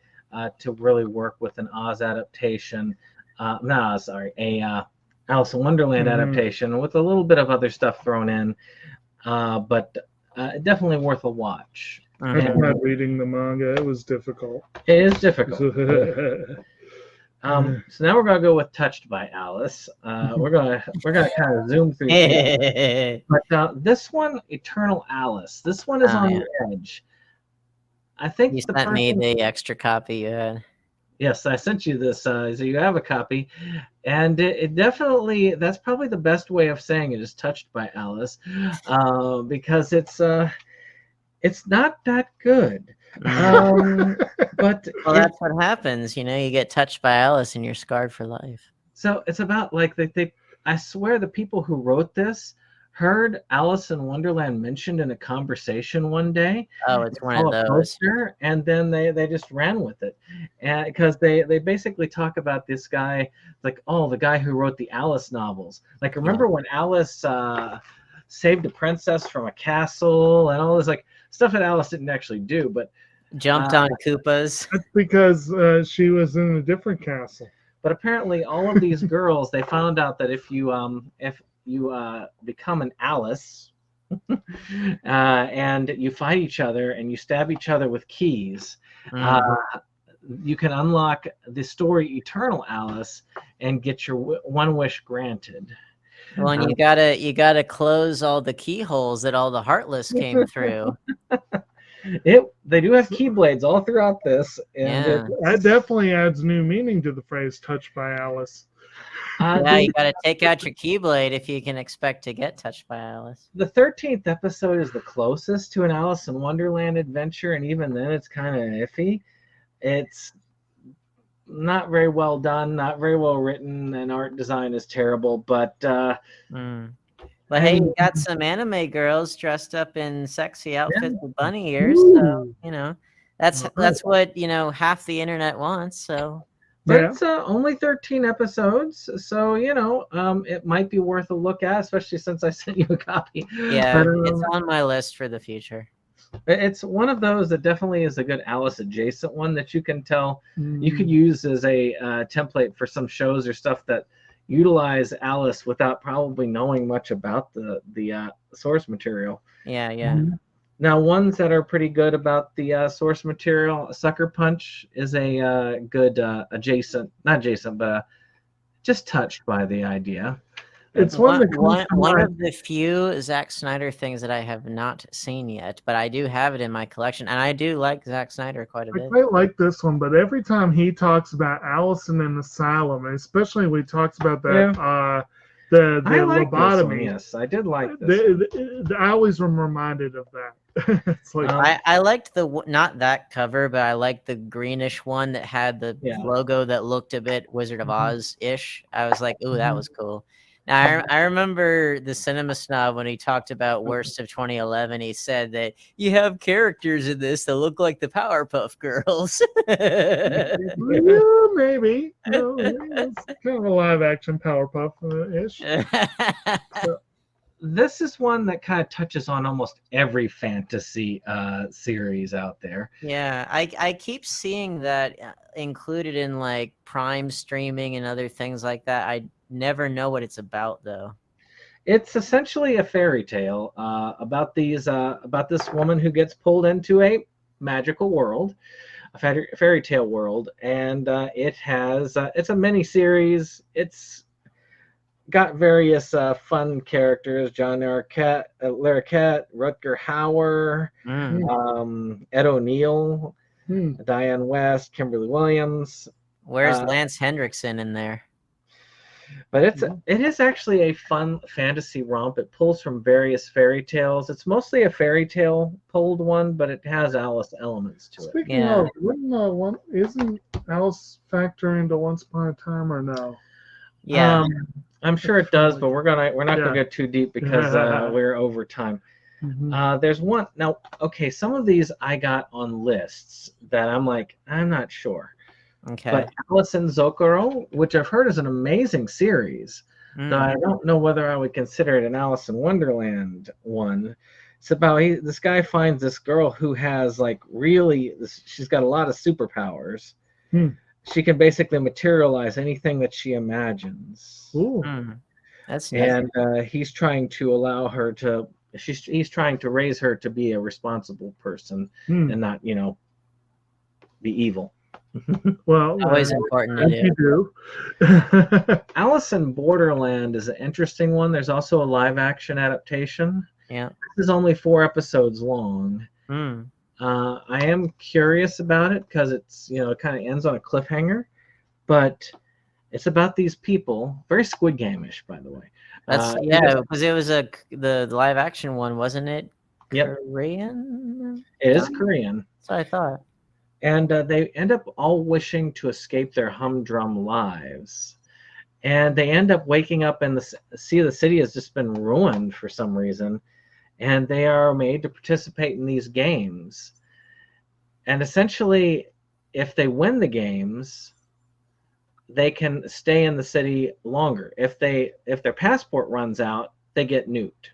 to really work with an Oz adaptation. Alice in Wonderland adaptation with a little bit of other stuff thrown in, but definitely worth a watch. I tried reading the manga. It was difficult. It is difficult. So now we're gonna go with Touched by Alice. We're gonna kind of zoom through here. But this one, Eternal Alice. This one is on the edge. I think you sent me the extra copy you had. Yes, I sent you this, so you have a copy, and it definitely, that's probably the best way of saying it is Touched by Alice, because it's not that good. But that's what happens, you know. You get touched by Alice, and you're scarred for life. So it's about like I swear the people who wrote this heard Alice in Wonderland mentioned in a conversation one day. Oh, it's one of those. Poster, and then they just ran with it, and because they basically talk about this guy, like, oh, the guy who wrote the Alice novels. Like, remember when Alice saved a princess from a castle and all this like stuff that Alice didn't actually do, but jumped on Koopas. That's because she was in a different castle. But apparently, all of these girls, they found out that if you become an Alice and you fight each other and you stab each other with keys, you can unlock the story Eternal Alice and get your one wish granted. Well, and you gotta close all the keyholes that all the Heartless came through. They do have keyblades all throughout this, and that definitely adds new meaning to the phrase "touched by Alice." You got to take out your keyblade if you can expect to get touched by Alice. The 13th episode is the closest to an Alice in Wonderland adventure, and even then it's kind of iffy. It's not very well done, not very well written, and art design is terrible, but... But hey, you got some anime girls dressed up in sexy outfits with bunny ears, so, you know, that's what, you know, half the internet wants, so... But it's only 13 episodes, so, you know, it might be worth a look at, especially since I sent you a copy. Yeah, it's on my list for the future. It's one of those that definitely is a good Alice adjacent one that you can tell you could use as a template for some shows or stuff that utilize Alice without probably knowing much about the source material. Yeah. Now, ones that are pretty good about the source material, Sucker Punch is a good not adjacent, but just touched by the idea. It's one that comes to one mind. of the few Zack Snyder things that I have not seen yet, but I do have it in my collection, and I do like Zack Snyder quite a I bit. quite like this one, but every time he talks about Allison in Asylum, and especially when he talks about that the I like this one, lobotomy, yes, I did like this. I always am reminded of that. It's like I liked not that cover, but I liked the greenish one that had the logo that looked a bit Wizard of Oz ish. I was like, ooh, that was cool. Now I remember the Cinema Snob when he talked about Worst of 2011. He said that you have characters in this that look like the Powerpuff Girls. yeah, maybe. It's kind of a live action Powerpuff ish. This is one that kind of touches on almost every fantasy series out there. Yeah, I keep seeing that included in like Prime streaming and other things like that. I never know what it's about though. It's essentially a fairy tale about this woman who gets pulled into a magical world, a fairy tale world, and it's a mini series. It's got various fun characters: John Larroquette, Rutger Hauer, Ed O'Neill, Diane West, Kimberly Williams. Where's Lance Hendrickson in there? But it is actually a fun fantasy romp. It pulls from various fairy tales. It's mostly a fairy tale pulled one, but it has Alice elements to it. Speaking of, isn't Alice factor into Once Upon a Time or no? Yeah. I'm sure it does, but we're not gonna go too deep because we're over time. There's one now. Okay, some of these I got on lists that I'm like, I'm not sure. Okay. But Alice in Zokoro, which I've heard is an amazing series, though I don't know whether I would consider it an Alice in Wonderland one. It's about this guy finds this girl who has she's got a lot of superpowers. She can basically materialize anything that she imagines. Ooh. That's nice. And he's trying to allow her to. He's trying to raise her to be a responsible person and not, be evil. Well, always important to do. Alice in Borderland is an interesting one. There's also a live action adaptation. Yeah. This is only 4 episodes long. I am curious about it because it's, it kind of ends on a cliffhanger, but it's about these people, very Squid Game-ish, by the way. That's because it was the live action one, wasn't it? Yep. Korean? It is Korean. That's what I thought. And they end up all wishing to escape their humdrum lives. And they end up waking up and the city has just been ruined for some reason. And they are made to participate in these games. And essentially, if they win the games, they can stay in the city longer. If their passport runs out, they get nuked.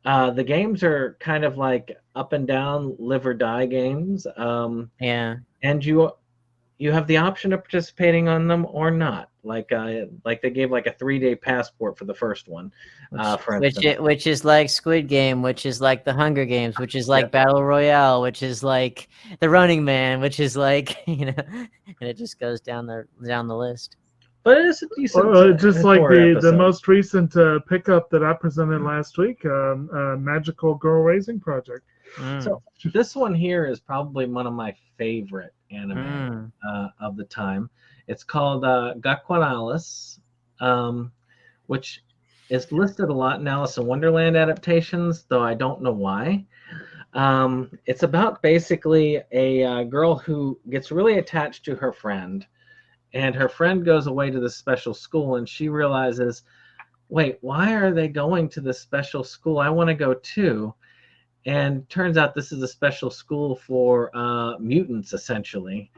The games are kind of like up and down, live or die games. And you have the option of participating on them or not. Like they gave like a 3-day passport for the first one, for instance. Which is like Squid Game, which is like the Hunger Games, which is like Battle Royale, which is like the Running Man, which is like and it just goes down the list. But it is a decent. Just like the most recent pickup that I presented last week, Magical Girl Raising Project. So this one here is probably one of my favorite anime of the time. It's called Gakwan Alice, which is listed a lot in Alice in Wonderland adaptations, though I don't know why. It's about basically a girl who gets really attached to her friend, and her friend goes away to this special school, and she realizes, wait, why are they going to this special school? I want to go too. And turns out this is a special school for mutants, essentially,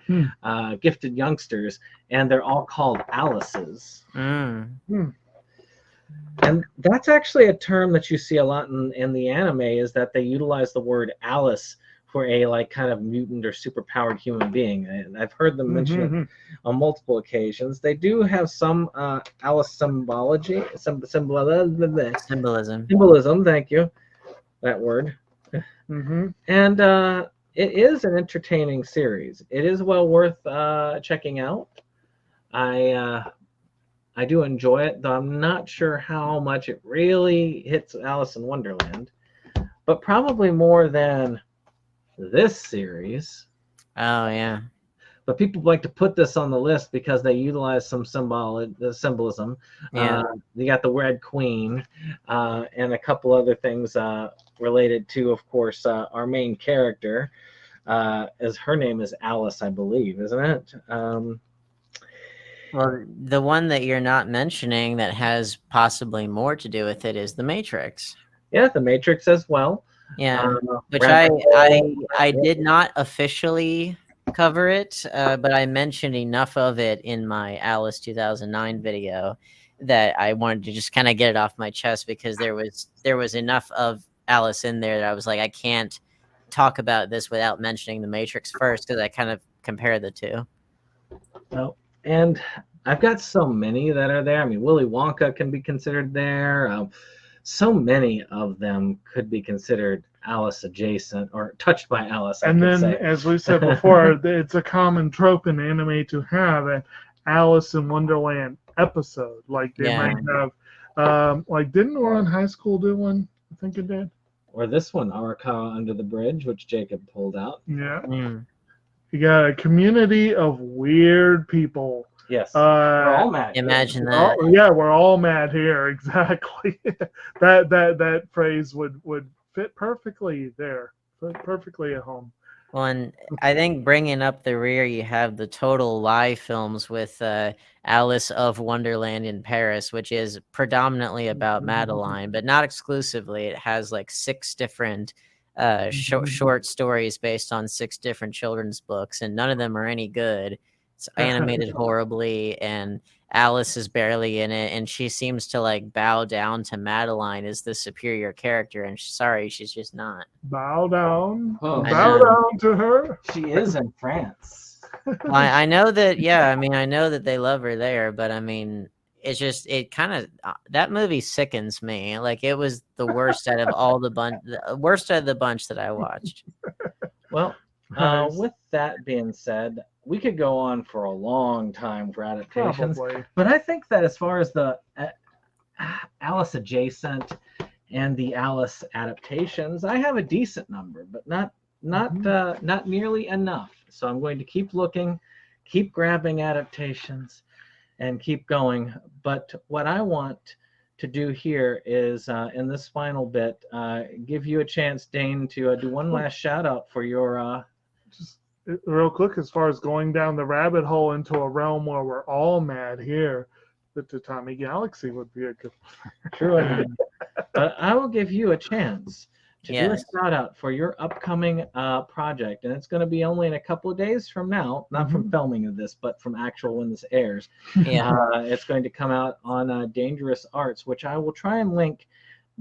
gifted youngsters, and they're all called Alices. And that's actually a term that you see a lot in the anime, is that they utilize the word Alice for a kind of mutant or superpowered human being. And I've heard them mention it on multiple occasions. They do have some Alice symbology, symbolism. Thank you, that word. And it is an entertaining series. It is well worth checking out. I I do enjoy it, though I'm not sure how much it really hits Alice in Wonderland, but probably more than this series. Oh yeah. But people like to put this on the list because they utilize some symbolism. Yeah. They got the Red Queen and a couple other things related to, of course, our main character. As her name is Alice, I believe, isn't it? Well, the one that you're not mentioning that has possibly more to do with it is the Matrix. Yeah, the Matrix as well. Yeah, which Rabbit I did not officially cover it, but I mentioned enough of it in my Alice 2009 video that I wanted to just kind of get it off my chest because there was enough of Alice in there that I was like, I can't talk about this without mentioning the Matrix first because I kind of compare the two. Well, and I've got so many that are there. I mean, Willy Wonka can be considered there. So many of them could be considered Alice adjacent or touched by Alice. And then, as we said before, it's a common trope in anime to have an Alice in Wonderland episode. Like they might have, like didn't Oran High School do one? I think it did. Or this one, Arakawa Under the Bridge, which Jacob pulled out. Yeah. Mm. You got a community of weird people. Yes. We're all mad. Imagine that. Yeah, we're all mad here. Exactly. that phrase would fit perfectly there. Fit perfectly at home. Well, and I think bringing up the rear, you have the Total Lie films with Alice of Wonderland in Paris, which is predominantly about Madeline, but not exclusively. It has like 6 different short stories based on 6 different children's books, and none of them are any good. It's animated horribly, and Alice is barely in it, and she seems to like bow down to Madeline as the superior character, and sorry, she's just not. Bow down. Oh, Bow down to her. She is in France. Well, I know that, yeah, I mean, I know that they love her there, but I mean, it's just, it kind of, that movie sickens me. Like, it was the worst out of all the worst out of the bunch that I watched. Well, with that being said, we could go on for a long time for adaptations. Probably. But I think that as far as the Alice adjacent and the Alice adaptations, I have a decent number, but not nearly enough. So I'm going to keep looking, keep grabbing adaptations, and keep going. But what I want to do here is, in this final bit, give you a chance, Dane, to do one last shout out for your. Just real quick, as far as going down the rabbit hole into a realm where we're all mad here, the Tatami Galaxy would be a good one. True. But I will give you a chance to do a shout out for your upcoming project, and it's going to be only in a couple of days from now, not from filming of this, but from actual when this airs. Yeah. It's going to come out on Danejurous Arts, which I will try and link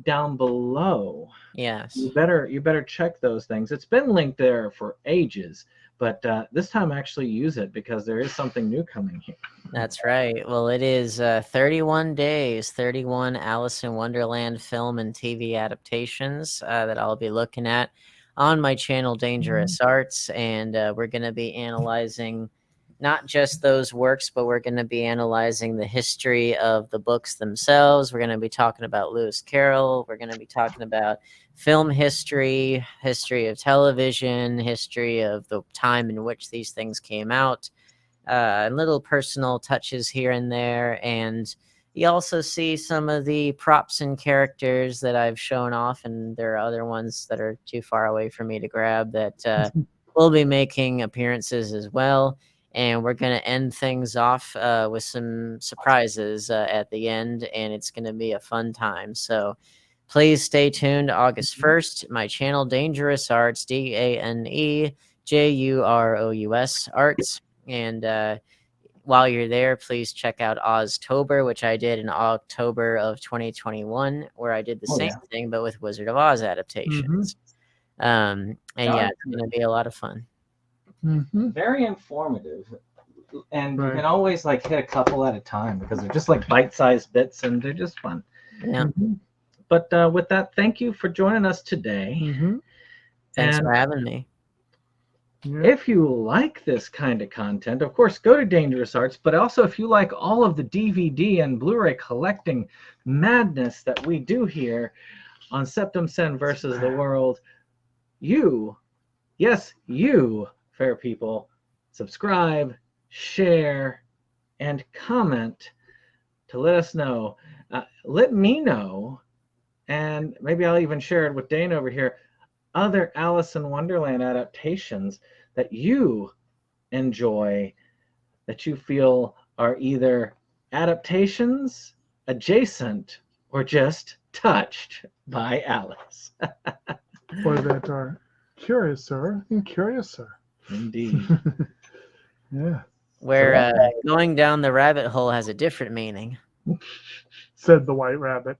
down below. Yes. You better check those things. It's been linked there for ages, but this time actually use it because there is something new coming here. That's right. Well, it is 31 days, 31 Alice in Wonderland film and TV adaptations that I'll be looking at on my channel, Danejurous Arts, and we're going to be analyzing not just those works, but we're going to be analyzing the history of the books themselves. We're going to be talking about Lewis Carroll. We're going to be talking about film history, history of television, history of the time in which these things came out, little personal touches here and there. And you also see some of the props and characters that I've shown off, and there are other ones that are too far away for me to grab that will be making appearances as well. And we're going to end things off with some surprises at the end, and it's going to be a fun time. So please stay tuned August 1st. My channel, Danejurous Arts, DANEJUROUS Arts. And while you're there, please check out Oztober, which I did in October of 2021, where I did the same thing, but with Wizard of Oz adaptations. And yeah, it's going to be a lot of fun. Very informative, and you can always like hit a couple at a time because they're just like bite-sized bits and they're just fun. Yeah. But with that, thank you for joining us today. Thanks for having me. If you like this kind of content, of course, go to Dangerous Arts, but also if you like all of the DVD and Blu-ray collecting madness that we do here on SeptumSin versus the world, yes, you, fair people, subscribe, share, and comment to let us know. Let me know, and maybe I'll even share it with Dane over here, other Alice in Wonderland adaptations that you enjoy, that you feel are either adaptations, adjacent, or just touched by Alice. Or that are curiouser and curiouser. Indeed. Yeah. Where going down the rabbit hole has a different meaning. Said the white rabbit.